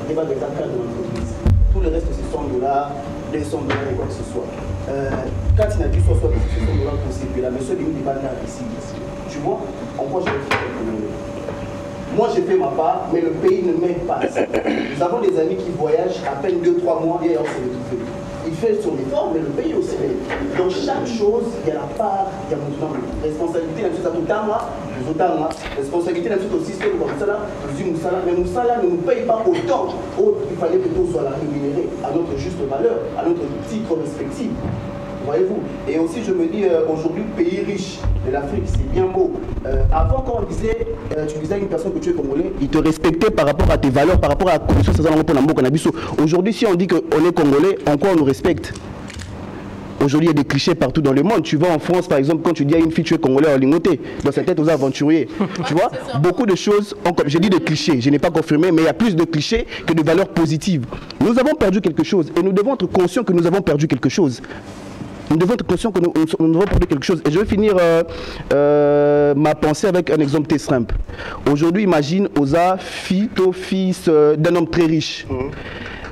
il va être à faire de l'entreprise. Tout le reste, c'est $100, $200 et quoi que ce soit. Quand il a dit soit $600 pour circuler, mais ceux qui nous disent ici. Tu vois, en quoi je vais faire? Moi, j'ai fait ma part, mais le pays ne m'aide pas. Nous avons des amis qui voyagent à peine 2-3 mois et on s'est retrouvés. Il fait son effort, mais le pays aussi. Dans chaque chose, il y a la part, il y a mon responsabilité, la chose à tout temps, responsabilité, la chose au système comme ça, mais Moussala ne nous paye pas autant. Il fallait que tout soit rémunéré à notre juste valeur, à notre titre respectif. Voyez-vous. Et aussi, je me dis, aujourd'hui, pays riche de l'Afrique, c'est bien beau. Avant, quand on disait, tu disais à une personne que tu es congolais, il te respectait par rapport à tes valeurs, par rapport à la condition sociale. Aujourd'hui, si on dit qu'on est congolais, en quoi on nous respecte? Aujourd'hui, il y a des clichés partout dans le monde. Tu vas en France, par exemple, quand tu dis à une fille tu es congolais en lingoté, dans sa tête, aux aventuriers. Tu vois, beaucoup de choses, j'ai dit des clichés, je n'ai pas confirmé, mais il y a plus de clichés que de valeurs positives. Nous avons perdu quelque chose et nous devons être conscients que nous avons perdu quelque chose. Nous devons être conscients que nous devons perdu quelque chose. Et je vais finir ma pensée avec un exemple très simple. Aujourd'hui, imagine Oza, fils d'un homme très riche.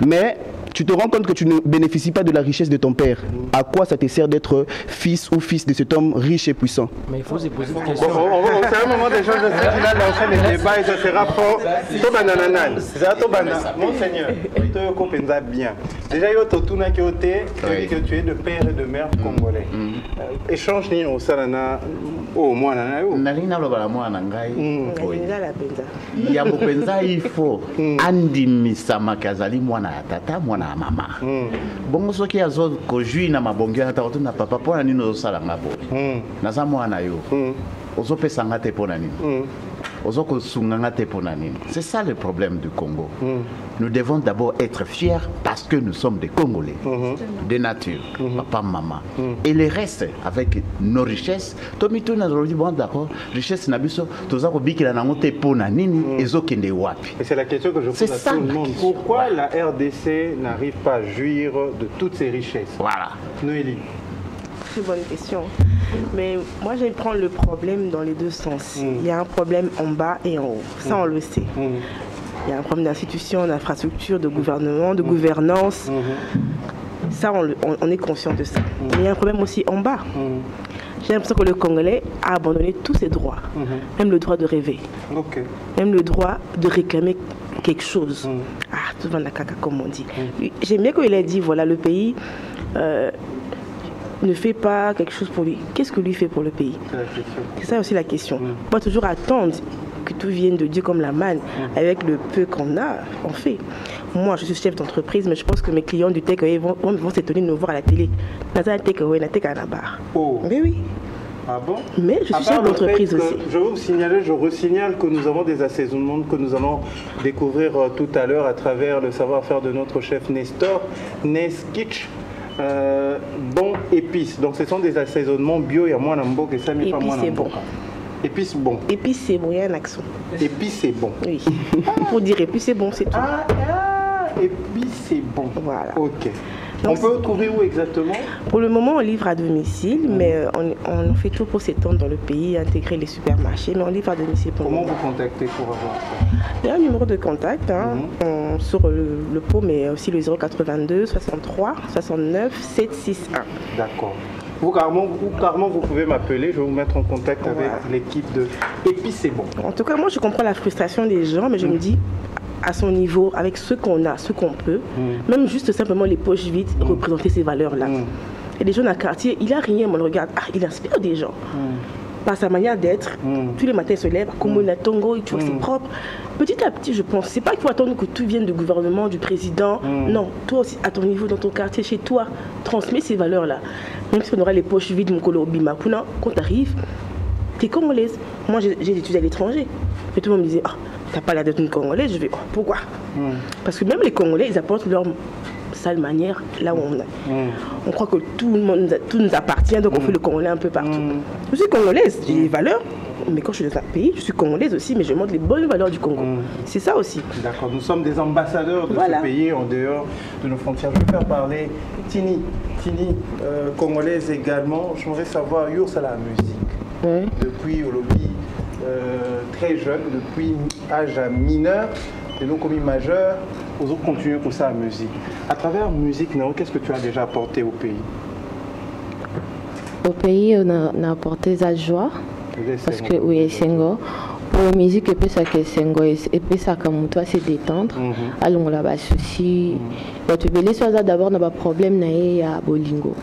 Mais tu te rends compte que tu ne bénéficies pas de la richesse de ton père. À quoi ça te sert d'être fils de cet homme riche et puissant? Mais il faut se poser une question. C'est un moment d'échange, je sais qu'il a lancé les débats et ça sera fort. Monseigneur, bien. Déjà, il y a que tu es de père et de mère congolais. Échange ni au salana au moins nalina lobala mwana ngai ya bopenza ifo andimisa makazali mwana ya tata mwana ya mama bongo soki azo kojui na mabongi na takoto na papa pona nini ozosala nga boye naza mwana yo ozopesa nga te pona nini ozokosunga nga te pona nini. C'est ça le problème du Congo. Nous devons d'abord être fiers parce que nous sommes des Congolais de nature, papa, maman. Et le reste, avec nos richesses, Tomito n'a pas dit bon d'accord, richesse nabiso, toza kobiki la nango te pona nini ezokende wapi. Et c'est la question que je pose à tout le monde. Pourquoi la RDC n'arrive pas à jouir de toutes ces richesses? Voilà. Noélie. C'est une bonne question. Mais moi, je vais prendre le problème dans les deux sens. Il y a un problème en bas et en haut. Ça, on le sait. Il y a un problème d'institution, d'infrastructure, de gouvernement, de gouvernance. Ça, on est conscient de ça. Mais il y a un problème aussi en bas. J'ai l'impression que le Congolais a abandonné tous ses droits. Même le droit de rêver. Même le droit de réclamer quelque chose. Ah, tout va la caca, comme on dit. J'aime bien qu'il ait dit, voilà, le pays... ne fait pas quelque chose pour lui. Qu'est-ce que lui fait pour le pays? C'est ça aussi la question. Pas toujours attendre que tout vienne de Dieu comme la manne. Avec le peu qu'on a, on fait. Moi, je suis chef d'entreprise, mais je pense que mes clients du takeaway vont s'étonner de nous voir à la télé. Mais oui. Ah bon? Mais je suis chef d'entreprise aussi. Je veux vous signaler, je resignale que nous avons des assaisonnements que nous allons découvrir tout à l'heure à travers le savoir-faire de notre chef Nestor Neskitch. Bon épices, donc ce sont des assaisonnements bio. Il y a moins d'ambo que ça, mais pas moins d'ambo. Épices bon. Épices c'est bon, il y a un accent. Épices c'est bon. Oui. Pour dire épices c'est bon, c'est tout. et puis c'est bon. Voilà. Ok. On peut trouver où exactement? Pour le moment, on livre à domicile, mais on fait tout pour s'étendre dans le pays, intégrer les supermarchés, mais on livre à domicile pour Comment le moment. vous contactez pour avoir ça? Il y a un numéro de contact sur le pot, mais aussi le 082 63 69 761. D'accord. Vous, carrément, vous pouvez m'appeler, je vais vous mettre en contact avec l'équipe de... Et puis c'est bon. En tout cas, moi, je comprends la frustration des gens, mais je me dis, à son niveau, avec ce qu'on a, ce qu'on peut, même juste simplement les poches vides, représenter ces valeurs-là. Et les gens dans le quartier, il n'a rien, mais on le regarde, il inspire des gens. Par sa manière d'être, tous les matins il se lève, comme il a tongo, il trouve c'est propre. Petit à petit, je pense, c'est pas qu'il faut attendre que tout vienne du gouvernement, du président. Non, toi aussi, à ton niveau, dans ton quartier, chez toi, transmets ces valeurs-là. Même si on aura les poches vides, mon colo bima, quand tu arrives, tu es congolaise. Moi, j'ai étudié à l'étranger. Et tout le monde me disait, t'as pas l'air d'être une Congolaise. Je vais, pourquoi? Parce que même les Congolais, ils apportent leur sale manière là où on est. On croit que tout nous appartient, donc on fait le Congolais un peu partout. Je suis Congolaise, j'ai des valeurs, mais quand je suis dans un pays, je suis Congolaise aussi, mais je montre les bonnes valeurs du Congo. C'est ça aussi. D'accord, nous sommes des ambassadeurs de ce pays en dehors de nos frontières. Je vais faire parler Tini, Congolaise également. Je voudrais savoir, Yours à la musique. Depuis au lobby très jeune, depuis âge mineur, et donc comme majeur, aux autres continuer pour ça la musique. À travers la musique, qu'est-ce que tu as déjà apporté au pays? Au pays, on a apporté la joie, parce que oui, Sengo. Pour la musique, et puis ça que Sengo, et puis ça comme toi, c'est détendre. Alors on a pas souci. Et tu veux les choses d'abord, on a pas problème na bolingo.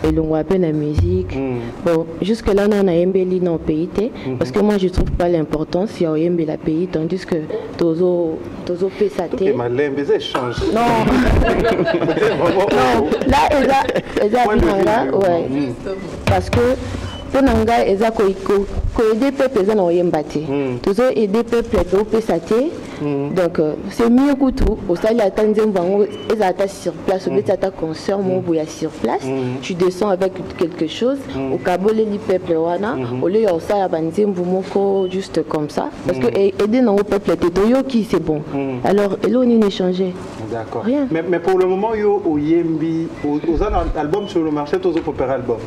Et l'on voit la musique. Bon, jusque-là, on a un béli dans le pays, parce que moi, je ne trouve pas l'importance s'il y a un béli dans le pays, tandis que Tozo Pesate. Ok, ma lembe, ça change. Non. Non, là, là, ouais. Parce que pour Nanga, ils ont aidé les peuples, ils ont aidé les peuples, donc c'est mieux que tout. Au sein de la Tanzanie, ils attendent sur place, ils attendent concert, sur place. Tu descends avec quelque chose. Au Cabo, les peuples, au lieu de ça, juste comme ça. Parce que aider nos peuples, c'est bon. Alors, là, on a échangé. D'accord. Mais pour le moment, il y a un album sur le marché, tu as préparé album.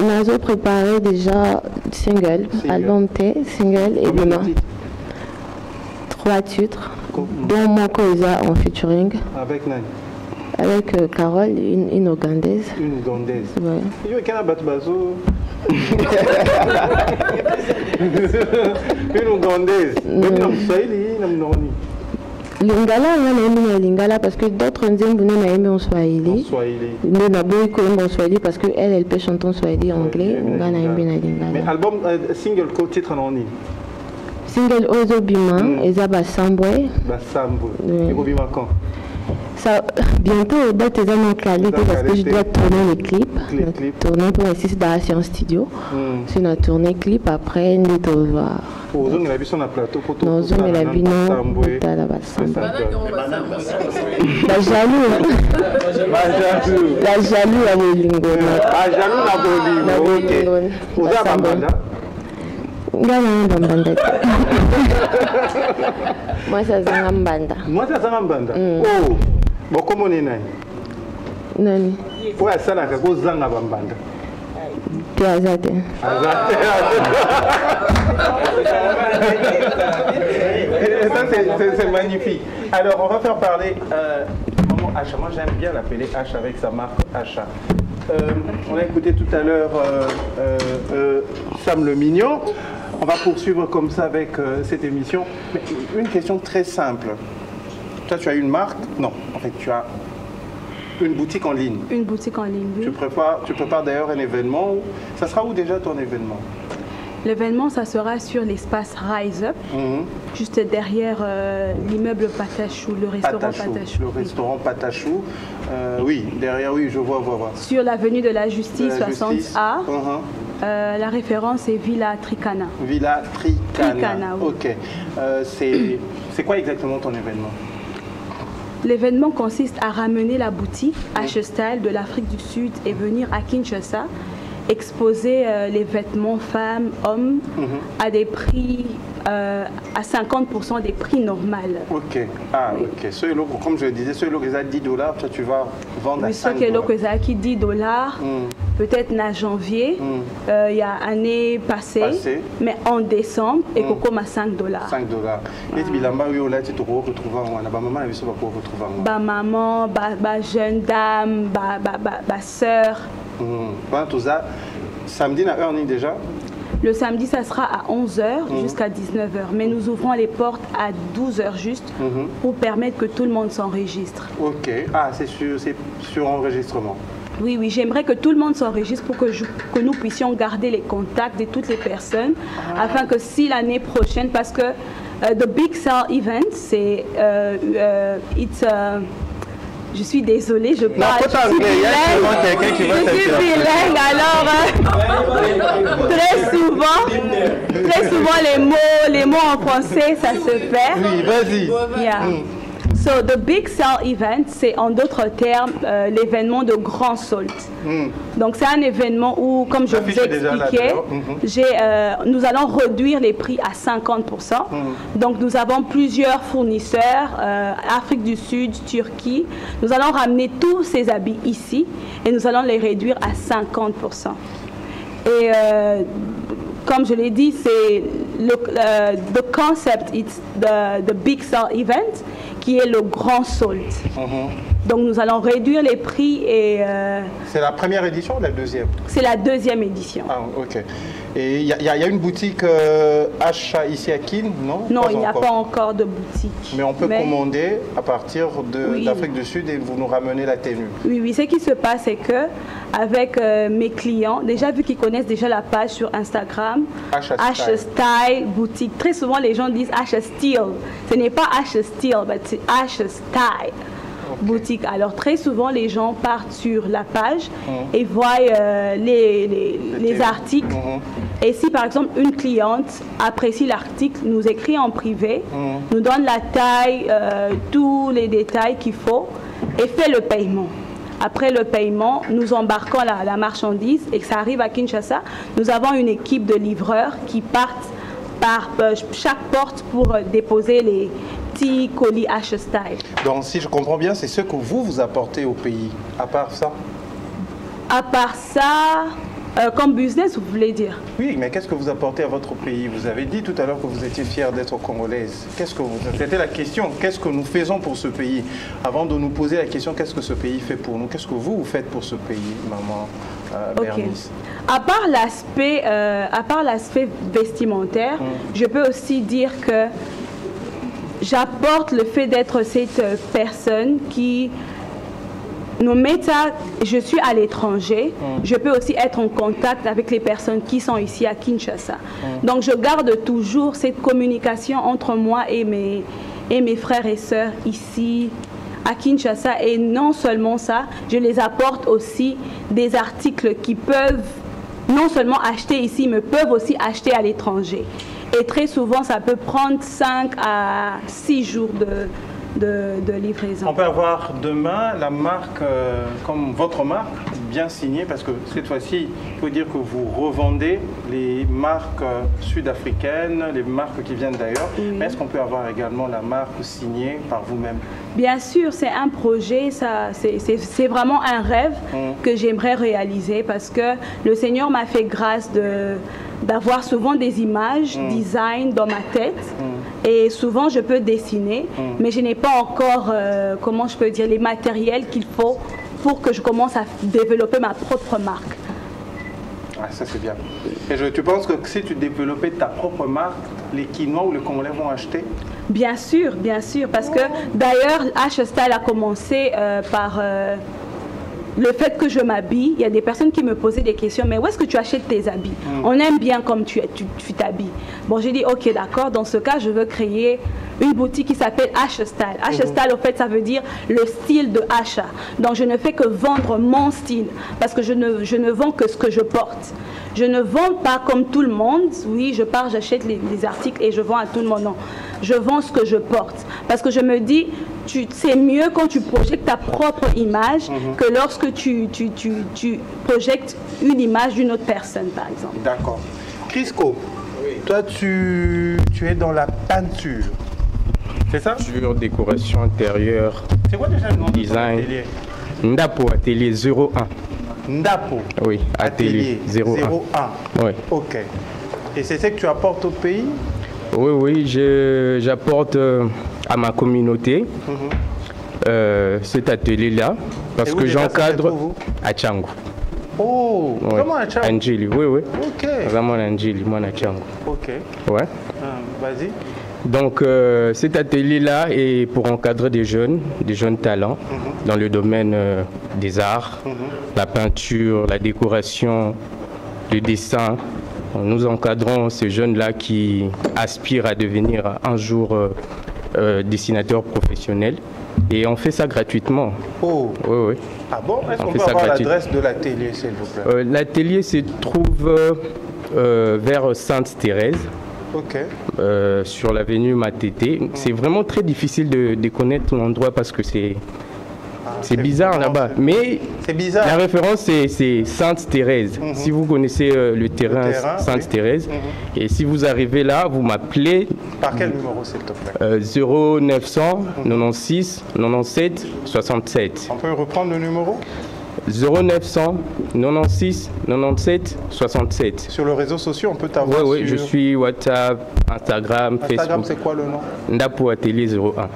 On a préparé déjà single, album T, single et demain. 3 titres, dont mon Koza en featuring. Avec Nani? Avec Carole, une Ougandaise. Une Ougandaise. Ouais. Il y a un batbazo. Une Ougandaise. Lingala, on a Lingala parce que d'autres Nzemboune ont aimé en Swahili. Nous avons en Swahili parce qu'elle peut chanter en Swahili anglais. On a aimé Lingala. Mais album, single, quel titre en est? Single Ozo Bima, et ça Basambwe. Basambwe. Et Bima quand? Ça, bientôt, date est en qualité parce que je dois tourner les clips. Tourner pour l'instant dans Science Studio. C'est une tournée clip après une voir. Aux hommes, il a vu son plateau pour tout. Nos hommes, il a vu non. La jaloux. La jaloux à Bolingo. La jaloux à Bolingo. Aux hommes, moi ça zanga mbanda. Moi ça zanga mbanda. Oh. Bon comment on est nani? Nani? Ouais ça là que zanga mbanda. Tu as azate. C'est magnifique. Alors on va faire parler maman Acha. Moi j'aime bien l'appeler Acha avec sa marque Acha. On a écouté tout à l'heure Sam le Mignon. On va poursuivre comme ça avec cette émission. Mais une question très simple. Toi, tu as une marque? Non, en fait, tu as une boutique en ligne. Une boutique en ligne, oui. Tu prépares d'ailleurs un événement. Ça sera où déjà ton événement? L'événement, ça sera sur l'espace Rise Up, juste derrière l'immeuble Patachou, le restaurant Patachou. Le restaurant Patachou. Oui, derrière, oui, je vois. Sur l'avenue de la Justice, 60A. La référence est Villa Tricana. Villa Tricana, oui. Ok. C'est quoi exactement ton événement? L'événement consiste à ramener la boutique H-Style de l'Afrique du Sud et venir à Kinshasa exposer les vêtements femmes, hommes à des prix, à 50% des prix normaux. Ok, ah ok. Comme je le disais, ceux qui ont 10 $, toi tu vas vendre à 5 $. Ceux qui ont 10 $, peut-être en janvier, il y a année passée, mais en décembre, et qu'on à 5 $. 5 $. Et puis là, tu te retrouves en maman, jeune dame, sœur. Tout ça, samedi, on a heure déjà? Le samedi, ça sera à 11 h jusqu'à 19 h. Mais nous ouvrons les portes à 12 h juste pour permettre que tout le monde s'enregistre. Ok. Ah, c'est sur enregistrement. Oui, oui. J'aimerais que tout le monde s'enregistre pour que nous puissions garder les contacts de toutes les personnes afin que si l'année prochaine, parce que the Big Sale Event, c'est je suis désolée, je parle. Je suis bilingue, alors très souvent les mots en français, ça se perd. Oui, vas-y. Yeah. So, the Big Sale Event, c'est en d'autres termes l'événement de grand solde. Donc, c'est un événement où, comme je vous ai expliqué, nous allons réduire les prix à 50%. Donc, nous avons plusieurs fournisseurs, Afrique du Sud, Turquie. Nous allons ramener tous ces habits ici et nous allons les réduire à 50%. Et comme je l'ai dit, c'est the concept, it's the Big Sale Event, qui est le grand solde. Donc nous allons réduire les prix et... C'est la première édition ou la deuxième? C'est la deuxième édition. Ah, ok. Et il y a une boutique achat ici à Kin, non? Non, il n'y a pas encore de boutique. Mais on peut commander à partir d'Afrique du Sud et vous nous ramenez la tenue. Oui, oui. Ce qui se passe, c'est que avec mes clients, déjà vu qu'ils connaissent déjà la page sur Instagram, Asha Style Boutique. Très souvent, les gens disent Asha Style. Ce n'est pas Asha Style, mais c'est Asha Style. Boutique. Alors très souvent les gens partent sur la page et voient les articles. Et si par exemple une cliente apprécie l'article, nous écrit en privé, nous donne la taille, tous les détails qu'il faut et fait le paiement. Après le paiement, nous embarquons la marchandise et que ça arrive à Kinshasa. Nous avons une équipe de livreurs qui partent par chaque porte pour déposer les colis Asha Style. Donc si je comprends bien, c'est ce que vous apportez au pays, à part ça? À part ça, comme business, vous voulez dire? Oui, mais qu'est-ce que vous apportez à votre pays? Vous avez dit tout à l'heure que vous étiez fière d'être congolaise. C'était la question, qu'est-ce que nous faisons pour ce pays? Avant de nous poser la question, qu'est-ce que ce pays fait pour nous? Qu'est-ce que vous faites pour ce pays, maman Bernice? À part l'aspect vestimentaire, je peux aussi dire que j'apporte le fait d'être cette personne qui nous met à... Je suis à l'étranger, je peux aussi être en contact avec les personnes qui sont ici à Kinshasa. Donc je garde toujours cette communication entre moi et mes frères et sœurs ici à Kinshasa. Et non seulement ça, je les apporte aussi des articles qui peuvent non seulement acheter ici, mais peuvent aussi acheter à l'étranger. Et très souvent, ça peut prendre 5 à 6 jours de livraison. On peut avoir demain la marque, comme votre marque, bien signée, parce que cette fois-ci, il faut dire que vous revendez les marques sud-africaines, les marques qui viennent d'ailleurs. Mais est-ce qu'on peut avoir également la marque signée par vous-même? Bien sûr, c'est un projet, c'est vraiment un rêve que j'aimerais réaliser parce que le Seigneur m'a fait grâce d'avoir souvent des images, design dans ma tête et souvent je peux dessiner, mais je n'ai pas encore, comment je peux dire, les matériels qu'il faut pour que je commence à développer ma propre marque. Ah, ça c'est bien. Et tu penses que si tu développais ta propre marque, les Kinois ou les Congolais vont acheter? Bien sûr, parce que d'ailleurs, Asha Style a commencé par le fait que je m'habille. Il y a des personnes qui me posaient des questions, mais où est-ce que tu achètes tes habits? On aime bien comme tu t'habilles. Bon, j'ai dit, ok, d'accord, dans ce cas, je veux créer une boutique qui s'appelle Asha Style. Asha Style, au fait, ça veut dire le style de Asha. Donc, je ne fais que vendre mon style, parce que je ne vends que ce que je porte. Je ne vends pas comme tout le monde. Oui, je pars, j'achète les articles et je vends à tout le monde. Non, je vends ce que je porte. Parce que je me dis, c'est mieux quand tu projettes ta propre image que lorsque tu projettes une image d'une autre personne, par exemple. D'accord. Crisco, toi, tu es dans la peinture. C'est ça? Peinture, décoration intérieure. C'est quoi déjà le nom design. de ton atelier? Ndapo, atelier 01. Ndapo. Oui, atelier 01. Oui. Ok. Et c'est ce que tu apportes au pays? Oui, oui, j'apporte à ma communauté cet atelier-là parce que j'encadre à Tchangou. Oh, oui. Comment à Tchangou? Angeli, oui, oui. Ok. Vraiment Angeli, moi à Tchangou. Ok. Ouais. Vas-y. Donc cet atelier-là est pour encadrer des jeunes talents dans le domaine des arts, la peinture, la décoration, le dessin. Nous encadrons ces jeunes-là qui aspirent à devenir un jour dessinateurs professionnels et on fait ça gratuitement. Oh. Oui, oui. Ah bon? Est-ce qu'on peut avoir l'adresse de l'atelier, s'il vous plaît? L'atelier se trouve vers Sainte-Thérèse. Ok. Sur l'avenue Matete. C'est vraiment très difficile de connaître l'endroit parce que c'est bizarre là-bas. Mais bizarre. La référence, c'est Sainte-Thérèse. Si vous connaissez le terrain Sainte-Thérèse, et si vous arrivez là, vous m'appelez. Par quel numéro, s'il te plaît? 0900 96 97 67. On peut reprendre le numéro? 0900 96 97 67. Sur les réseaux sociaux, on peut t'avoir? Oui, je suis WhatsApp, Instagram, Facebook. Instagram, c'est quoi le nom? Ndapo Atelier 01.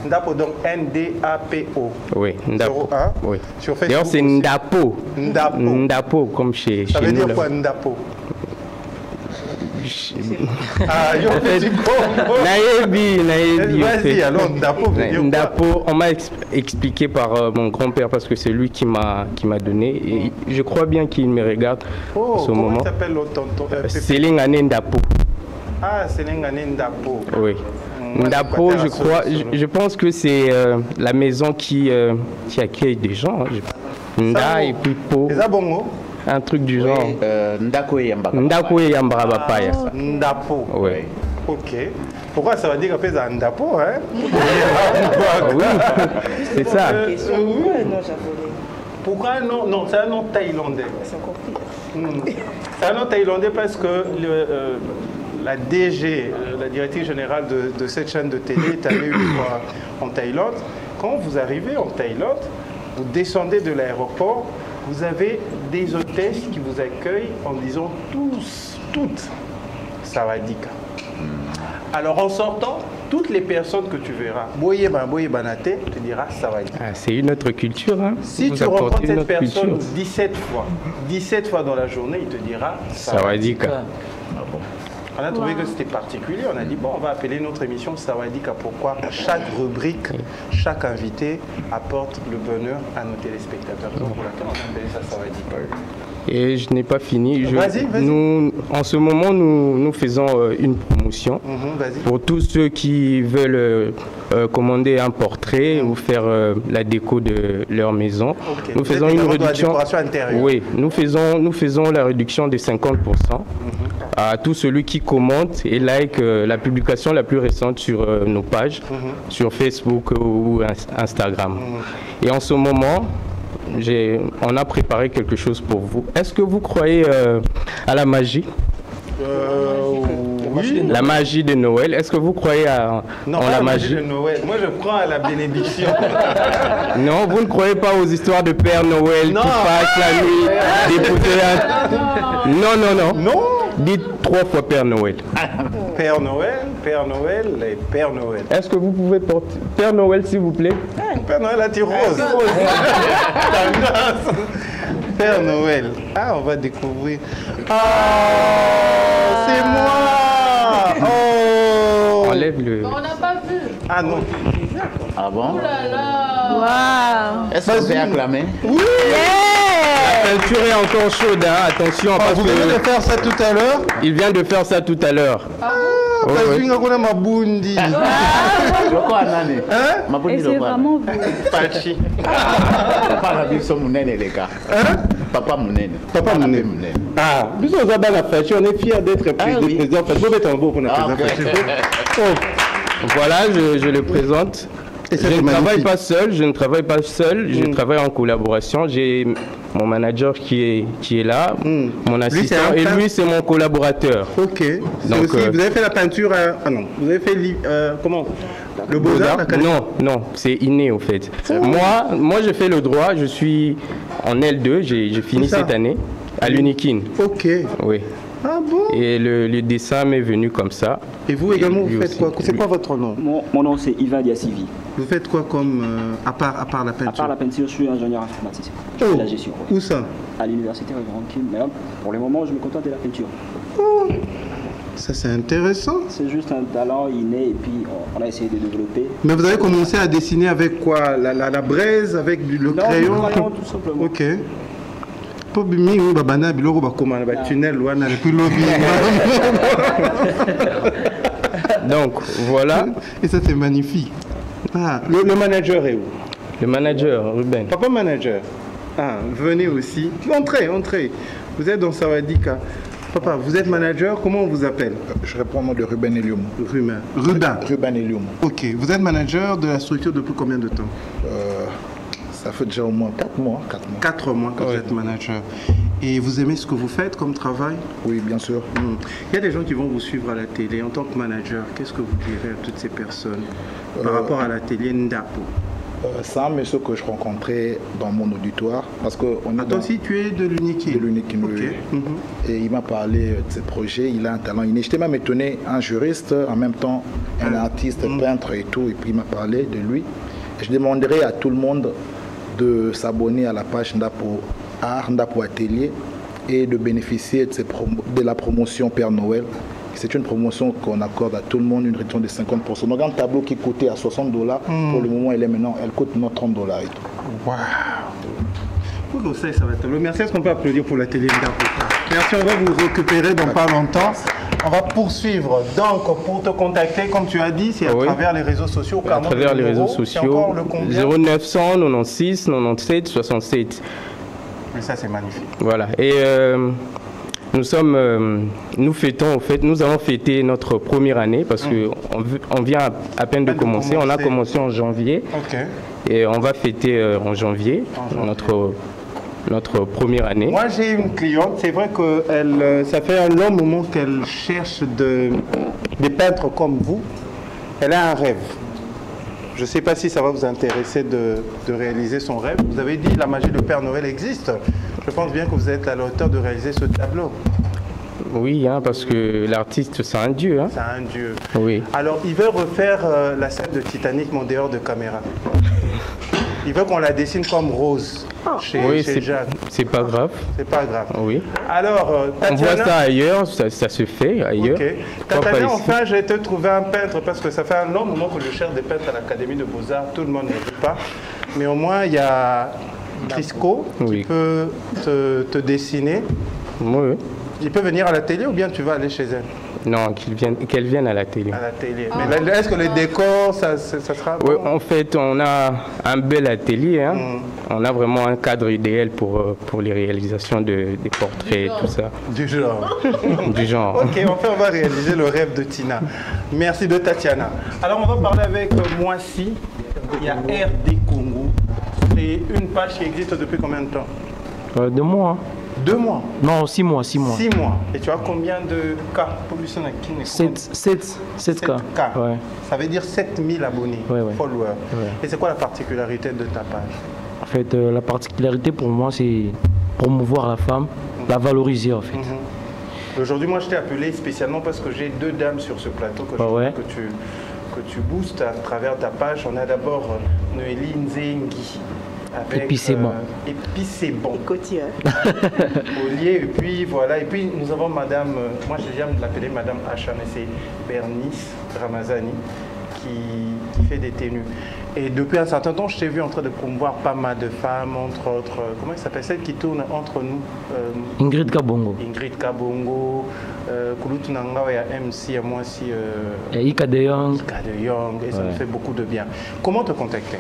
Ndapo, donc N-D-A-P-O. Oui, Ndapo. 01. Oui. Sur Facebook. D'ailleurs, c'est Ndapo. Ndapo. Ndapo, comme chez nous. Ça veut dire quoi, Ndapo? Ah, Naïbi. Vas-y, alors Ndapo veut dire Ndapo, on m'a expliqué par mon grand-père parce que c'est lui qui m'a donné. Et je crois bien qu'il me regarde en ce moment. Comment s'appelle l'autre tonton? Selingane Ndapo. Ah, Selingane Ndapo. Oui. Ndapo, je crois, je pense que c'est la maison qui accueille des gens. Nda et puis Po. Un truc du genre. Ndako et Yambara Bapaya. Ndapo. Oui. Ok. Pourquoi ça va dire qu'après ça Ndapo, hein? Oui, c'est ça. Pourquoi non? Non, c'est un nom thaïlandais. C'est encore pire. C'est un nom thaïlandais parce que la DG, la directrice générale de cette chaîne de télé, est allée une fois en Thaïlande. Quand vous arrivez en Thaïlande, vous descendez de l'aéroport, vous avez des hôtesses qui vous accueillent en disant toutes, Sawadika. Alors en sortant, toutes les personnes que tu verras, Boye Banate, te dira Sawadika. C'est une autre culture. Hein. Si tu rencontres cette personne 17 fois dans la journée, il te dira Sawadika. On a trouvé que c'était particulier. On a dit, bon, on va appeler notre émission Sawadika. Pourquoi chaque rubrique, chaque invité apporte le bonheur à nos téléspectateurs. Donc, pour laquelle on a appelé ça Sawadika. Et je n'ai pas fini. Vas-y. Nous, en ce moment, nous faisons une promotion pour tous ceux qui veulent commander un portrait ou faire la déco de leur maison. Okay. Nous faisons une réduction. Oui, nous faisons la réduction de 50% à tout celui qui commente et like la publication la plus récente sur nos pages, sur Facebook ou Instagram. Et en ce moment, on a préparé quelque chose pour vous. Est-ce que vous croyez à la magie? Oui. La magie de Noël. Est-ce que vous croyez en la magie de Noël? Moi, je crois à la bénédiction. Non, vous ne croyez pas aux histoires de Père Noël qui passe la nuit d'épouser un... Non. Dites 3 fois Père Noël. Père Noël et Père Noël. Est-ce que vous pouvez porter Père Noël, s'il vous plaît? Père Noël a tiré rose. Père Noël. Ah, on va découvrir. Ah, c'est moi. Oh. Enlève le... On n'a pas vu. Ah non. Ah bon? Oh là là. Wow. Est-ce que vous pouvez acclamer? Oui. La peinture est encore chaude, hein. Attention. Vous venez de faire ça tout à l'heure? Il vient de faire ça tout à l'heure. Parce que on a ma bundi. Et c'est vraiment vous. Pachi. Pas la vie sur mon nez, les gars. Papa Mounene. Papa Mounene. Ah, nous sommes à la fête, on est fiers d'être président. Vous êtes un beau pour notre président. Voilà, je le présente. Je ne travaille pas seul, je travaille en collaboration. J'ai mon manager qui est là, mon assistant, et lui c'est mon collaborateur. Ok. Donc, aussi, vous avez fait la peinture vous avez fait comment le Beaux-Arts? Non, c'est inné au fait. Moi je fais le droit, je suis en L2, j'ai fini cette année à l'Unikin. Ok. Oui. Ah bon? Et le dessin m'est venu comme ça. Et vous également, vous faites quoi? C'est quoi votre nom? Mon nom c'est Ivan Diassivi. Vous faites quoi comme, à part la peinture? À part la peinture, je suis ingénieur informaticien. Je fais la gestion. Où ça? À l'université Révérend Kim. Mais là, pour le moment, je me contente de la peinture. Oh. Ça c'est intéressant. C'est juste un talent inné et puis on a essayé de développer. Mais vous avez commencé à dessiner avec quoi? La braise, avec le crayon? Le crayon tout simplement. Ok. Donc voilà. Et ça c'est magnifique. Ah, le manager est où? Le manager, Ruben. Papa manager. Ah, venez aussi. Entrez. Vous êtes dans Sawadika. Papa, vous êtes manager, comment on vous appelle? Je réponds au nom de Ruben Elium. Ruben Elium. Ok, vous êtes manager de la structure depuis combien de temps? Ça fait déjà au moins 4 mois. 4 mois que vous êtes manager. Et vous aimez ce que vous faites comme travail? Oui, bien sûr. Il y a des gens qui vont vous suivre à la télé. En tant que manager, qu'est-ce que vous direz à toutes ces personnes par rapport à la télé Ndapo? C'est un monsieur que je rencontrais dans mon auditoire. Parce que toi aussi, tu es de l'Unikin? De l'Unikin, oui. Et il m'a parlé de ses projets. Il a un talent inné. J'étais même étonné, un juriste, en même temps un artiste, peintre et tout. Et puis il m'a parlé de lui. Et je demanderai à tout le monde de s'abonner à la page Ndapo Art, Ndapo Atelier et de bénéficier de la promotion Père Noël. C'est une promotion qu'on accorde à tout le monde, une réduction de 50%. Donc un tableau qui coûtait à $60, pour le moment, elle coûte $30 et tout. Waouh! Ça va être... Merci, est-ce qu'on peut applaudir pour la télé Ndapo? Merci, on va vous récupérer dans pas longtemps. On va poursuivre. Donc, pour te contacter, comme tu as dit, c'est à travers les réseaux sociaux. À travers les réseaux sociaux. 0900 96 97 67. Mais ça, c'est magnifique. Voilà. Et nous allons fêter notre première année parce qu'on vient à peine de commencer. On a commencé en janvier. Et on va fêter en janvier notre première année. Moi, j'ai une cliente, c'est vrai que ça fait un long moment qu'elle cherche des peintres comme vous. Elle a un rêve. Je ne sais pas si ça va vous intéresser de réaliser son rêve. Vous avez dit la magie de Père Noël existe. Je pense bien que vous êtes à l'auteur de réaliser ce tableau. Oui, parce que l'artiste, c'est un dieu. C'est un dieu. Oui. Alors, il veut refaire la scène de Titanic, mais en dehors de caméra. Il veut qu'on la dessine comme Rose chez Jacques. C'est pas grave. C'est pas grave. Oui. Alors, Tatiana, on voit ça ailleurs, ça se fait ailleurs. Ok. Tatiana, enfin, j'ai te trouvé un peintre parce que ça fait un long moment que je cherche des peintres à l'Académie de Beaux-Arts. Tout le monde ne veut pas. Mais au moins, il y a Crisco qui peut te dessiner. Oui. Il peut venir à la télé ou bien tu vas aller chez elle? Non, qu'elle vienne à la télé. À la télé. Mais est-ce que les décors, ça sera... Oui, en fait, on a un bel atelier. On a vraiment un cadre idéal pour les réalisations des portraits, tout ça. Du genre. Du genre. Ok, enfin, on va réaliser le rêve de Tina. Merci de Tatiana. Alors, on va parler avec Moissy. Il y a RD Congo. C'est une page qui existe depuis combien de temps? 2 mois. 2 mois? Non, 6 mois. 6 mois. 6 mois. Et tu as combien de cas? 7 cas. Ouais. Ça veut dire 7000 abonnés, followers. Ouais. Et c'est quoi la particularité de ta page? En fait, la particularité pour moi, c'est promouvoir la femme, la valoriser en fait. Aujourd'hui, moi, je t'ai appelé spécialement parce que j'ai 2 dames sur ce plateau que que tu boostes à travers ta page. On a d'abord Noélie Nzengi. Épicément. Épicément. Écoutier. Ollier, et puis voilà. Et puis nous avons madame, moi j'aime l'appeler madame Hacha, mais c'est Bernice Ramazani qui fait des tenues. Et depuis un certain temps, je t'ai vu en train de promouvoir pas mal de femmes, entre autres, comment il s'appelle, celle qui tourne entre nous Ingrid Kabongo. Ingrid Kabongo, Kulutu Nanga, et MC, à moi aussi. Ika de Young. Ika de Young, et ça me fait beaucoup de bien. Comment te contacter?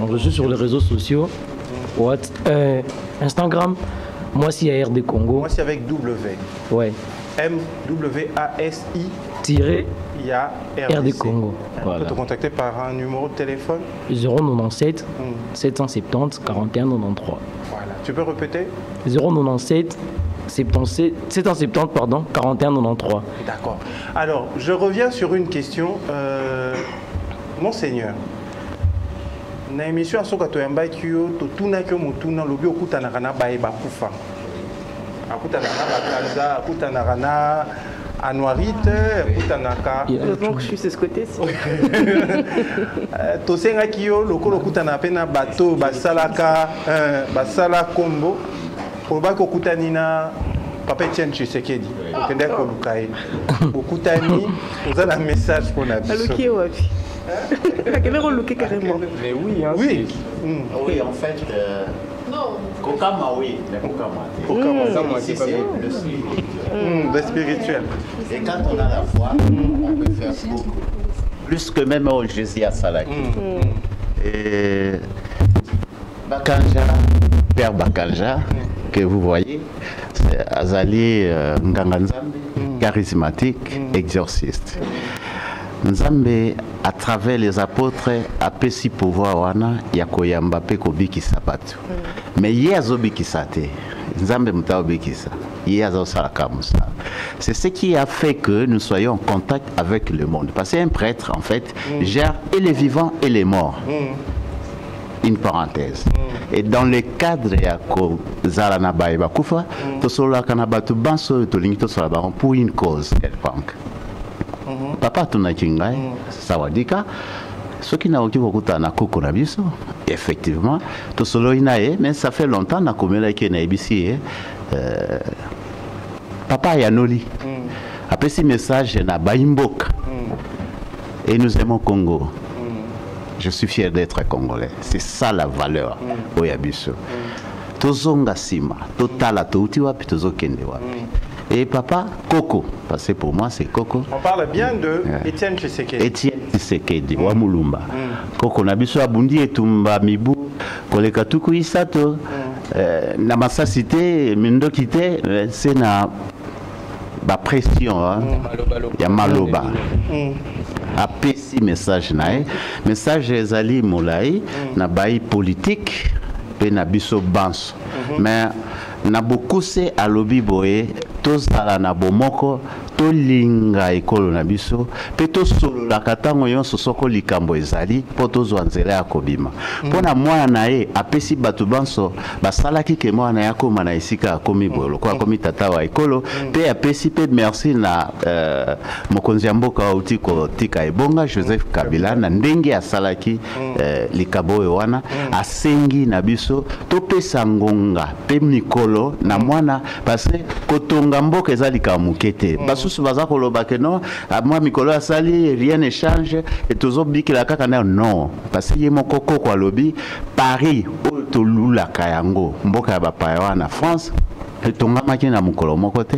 Je suis sur les réseaux sociaux, Instagram, Moi, c'est à RD Congo. Moi, c'est avec W. Ouais. M-W-A-S-I. Il y a RD Congo. On peut te contacter par un numéro de téléphone 097 770 41 93. Voilà. Tu peux répéter 097 770 pardon, 41 93. D'accord. Alors, je reviens sur une question. Monseigneur, na émission à Soka Toyamba Kyo, Totuna Kyo Mutuna, Lobi Okutanarana Baeba Kufa. Akutanarana Bakanza, Akutanarana Anuarite, Akutanaka. Heureusement que je suis de ce côté-ci. Tosenga Kyo, Loko Okutana Pena Bato, Basalaka, Basala Kombo, Kolbako Kutanina. Papa Etienne Tshisekedi, okende kolukai. Okutani, vous avez un message pour la biso. Aluki wapi. Akende koluki carrément. Mais oui, hein. Oui. Oui, en fait. Non. Kokama, oui, mais Kokama. Kokama, c'est le spirituel. Le spirituel. Et quand on a la foi, on peut faire beaucoup. Plus que même au Jésus à Salaki. Et Bakanja, Père Bakanja, que vous voyez, c'est Azali Nganganzambe, charismatique, exorciste. Nzambe, à travers les apôtres, a pu si pouvoir wana yakoyamba pe kobikisa batu. Mais yezo bikisate, Nzambe mutao bikisa, yezo salaka musa. C'est ce qui a fait que nous soyons en contact avec le monde. Parce qu'un prêtre, en fait, gère et les vivants et les morts. Une parenthèse. Et dans le cadre ya ko zalana baeba kufa, to sola kana batu banso to lingi to sola baron pour une cause quelconque. Papa tunakingai sawadika soki na oki kokuta na koko na biso effectivement to solo inae mais ça fait longtemps na komela ke na ibisi papa ya noli après ce message na baimboka et nous aimons Congo. Je suis fier d'être congolais. C'est ça la valeur. Oyabiso. Tozonga sima, totala touti wapi tozo kende wapi. Et papa, Coco, parce que pour moi c'est Coco. On parle bien de Etienne Tshisekedi. Etienne Tshisekedi, wa Mulumba. Coco nabiso abundi etumba mibu, koleka tuku isato. Na masasite, mindo kite, c'est na ba pression, ya maloba. Apesi message nae message ezali molai na bai politique pe na biso banso mais na bokuse alobi boye tozala na bomoko tolinga ekolo na biso pe tosololaka ntango nyonso soko likambo ezali mpo tozwa nzela ya kobima mpona mwana na ye apesi bato banso basalaki ke mwana ya koma na esika akomi boye lokola akomi tata wa ekolo mpe apesi mpe merci na mokonzi ya mboka auti kotika ebonga Joseph Kabila na ndenge asalaki likambo oyo wana asengi na biso topesa ngonga mpe mikolo na mwana parce kotonga mboka eza likambo moke te basusu baza koloba ke non moi mikolo asali rien ne change et tozobikela kaka na non parce que ye moko koko alobi Paris oyo tolulaka yango mboka ya bapaya wana France etongamaki na mokolo moko te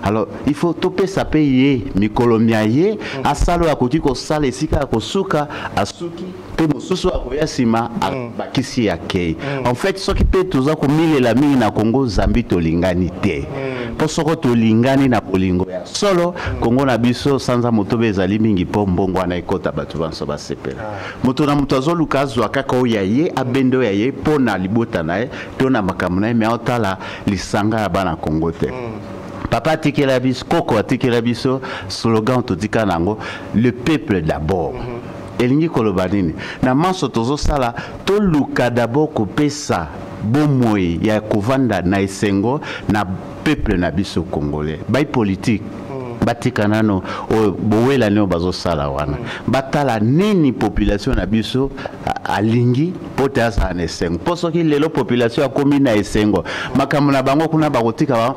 alors il faut topesa pe ye mikolo mia ye asalo akoki kosala esika ya kosuka asuki pe mosusu akoya nsima bakisi ya kei en fait soki mpe toza komilela mingi na Congo zambi tolingani te mpo soko tolingani na bolingo ya solo Congo na biso sanza motobe ezali mingi mpo mbongo wana ekota bato banso basepela moto na moto azoluka azwa kaka oyo ya ye abende oyo ya ye mpo na libota na ye to na makambo na ye me aotala lisanga ya bana Congo te papa atikela biso koko atikela biso slogan totika nango le peuple d'abord elingi koloba nini na manso tozosala toluka d'abord kopesa bomoi ya kovanda na esengo na peuple na biso congolais bai politique batika nano bowela neo bazosala wana batala nini population na biso alingi pote asa na esengo po soki lelo population akomi na esengo makambo na bango kuna bakotika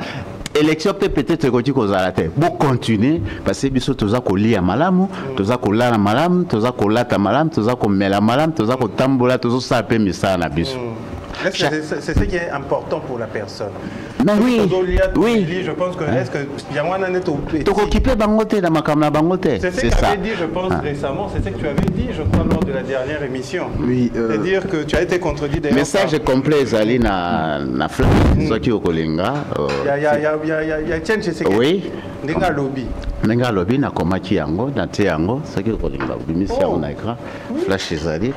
élection peut-être que kozala te bo continuer parce que biso toza kolia malamu toza kolala malamu toza kolata malamu toza komela malamu toza kotambola tozo sa pe misala na biso C'est ce qui est important pour la personne. Mais oui, je pense que est-ce que Yamwana n'est au petit. C'est ce que tu avais dit, je pense, récemment, c'est ce que tu avais dit, je crois, lors de la dernière émission. Oui. C'est-à-dire que tu as été contredit d'ailleurs. Message complet, Zali, na flash, Soki Okolinga. Il y a Tien Tshisekedi. Oui. Nenga lobby. Nenga lobby, na komaki yango, na te yango, Soki Okolinga. Bimisi yango na écran. Flash Zali.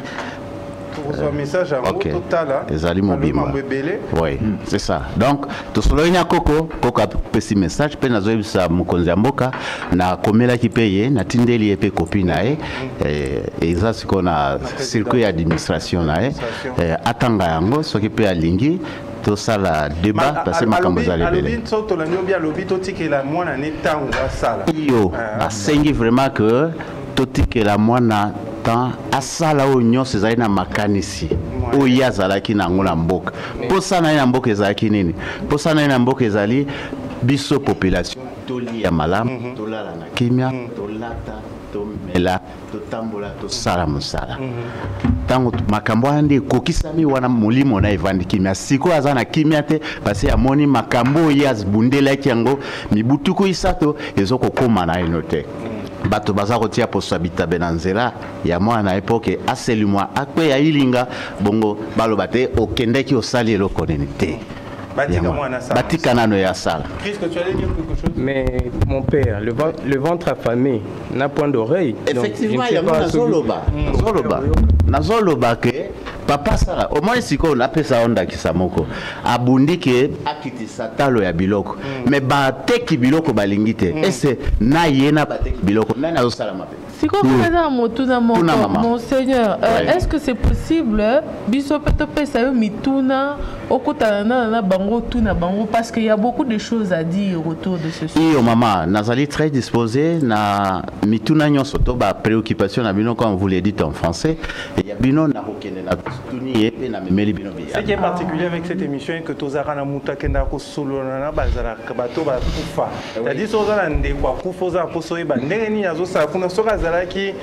Un message à total. Ezali mobima. Oui, c'est ça. Donc, tout cela il y a Coco a petit message, pe nazo bisa mukonzi mboka na komela ki paye na tindeli epe copie nae et ça c'est qu'on a circuit administration nae atanga yango soki pe alingi tout ça la débat parce que makambo za lebele. Yo, asengi vraiment que totike la mwana temps asala o nyonso ezali na makanisi oyo azalaki nango na mboka mposa na ye na mboka ezalaki nini mposa na ye na mboka ezali biso population tolia malamu tolala na kimia tolata tomela totambola tosala mosala ntango makambo wana nde ekokisami wana molimo na evandi kimia sikoyo aza na kimia te parce amoni makambo oyo azibundelaki yango mibutuku isato ezokokóma na eno te bato baza kotia poso bitabe na nzela ya mwana epoke aseli mwa akpe ya ilinga bongo baloba te okendeki osali eloko nini te batika nano ya sala. Christ, tu allais dire quelque chose? Mais mon père, le ventre affamé n'a point d'oreille. Effectivement, il y a Nazoloba que papa sala au moins si on appelle ça onda kisamoko abundi ke akiti satalo ya biloko mais ba teki biloko balingite et c'est na yena ba teki biloko na nazo sala mabe. Si comme mon Seigneur, est-ce que c'est possible biso petope ça mituna okutana na bango tuna bango parce qu'il y a beaucoup de choses à dire autour de ce sujet. Et maman, nazali très disposé na mituna nyonso to ba préoccupation na bino comme vous l'avez dit en français et ya bino na kokende na tuni et na memeli bino bi. Ce qui est particulier avec cette émission est que tozara na muta kenda ko solo na bazara bato ba kufa. C'est-à-dire tozara ndekwa kufoza posoye ba ndenge ni azo sa kuna soka zalaki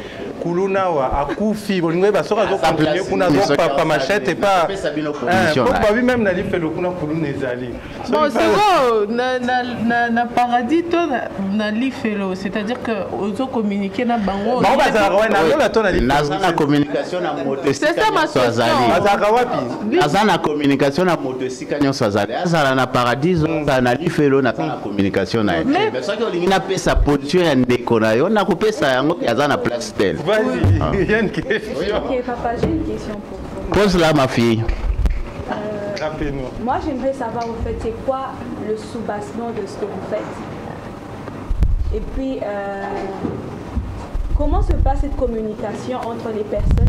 kuluna wa akufi bolingo ba soka zo continuer kuna zo pa machette et pas pourquoi lui même na li fait le kuna kuluna ezali. Bon c'est bon na paradis to na li fait le c'est-à-dire que ozo communiquer na bango. Ba bazara wa na la to na li. Na communication na moto. C'est ça ma question. Bazara wapi? Azana communication na moto sika nyonso azali. Azala na paradis na li fait le na communication na. Mais ça que lingi na pesa position ya ndeko na yo na ko pesa yango azana place tel. Vas-y, il y a une question. Ok, papa, j'ai une question pour vous. Pose-la, ma fille. Rappelez-nous. Moi, j'aimerais savoir, en fait, c'est quoi le soubassement de ce que vous faites? Et puis, comment se passe cette communication entre les personnes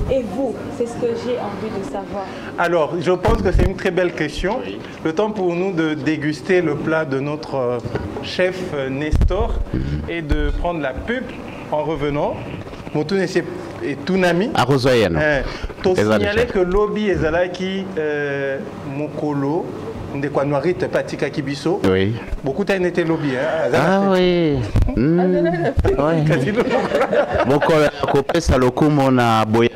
et vous? C'est ce que j'ai envie de savoir. Alors, je pense que c'est une très belle question. Oui. Le temps pour nous de déguster le plat de notre chef Nestor et de prendre la pub en revenant. Moutounes et Tunami. À Rosoyano. Tu signalais que lobby ezalaki mokolo ndekwa noirite patika kibiso. Oui. Beaucoup t'as été lobby hein. Ah oui. Mokolo kopesa lokumo na boya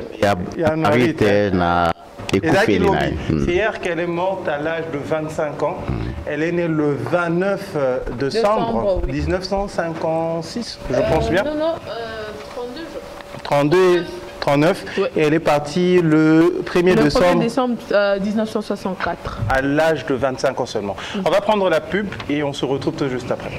ya noirite na c'est hier qu'elle est morte à l'âge de 25 ans. Elle est née le 29 décembre 1956, je pense bien. Non, 39. Ouais. Et elle est partie le 1er décembre 1964. À l'âge de 25 ans seulement. On va prendre la pub et on se retrouve tout juste après.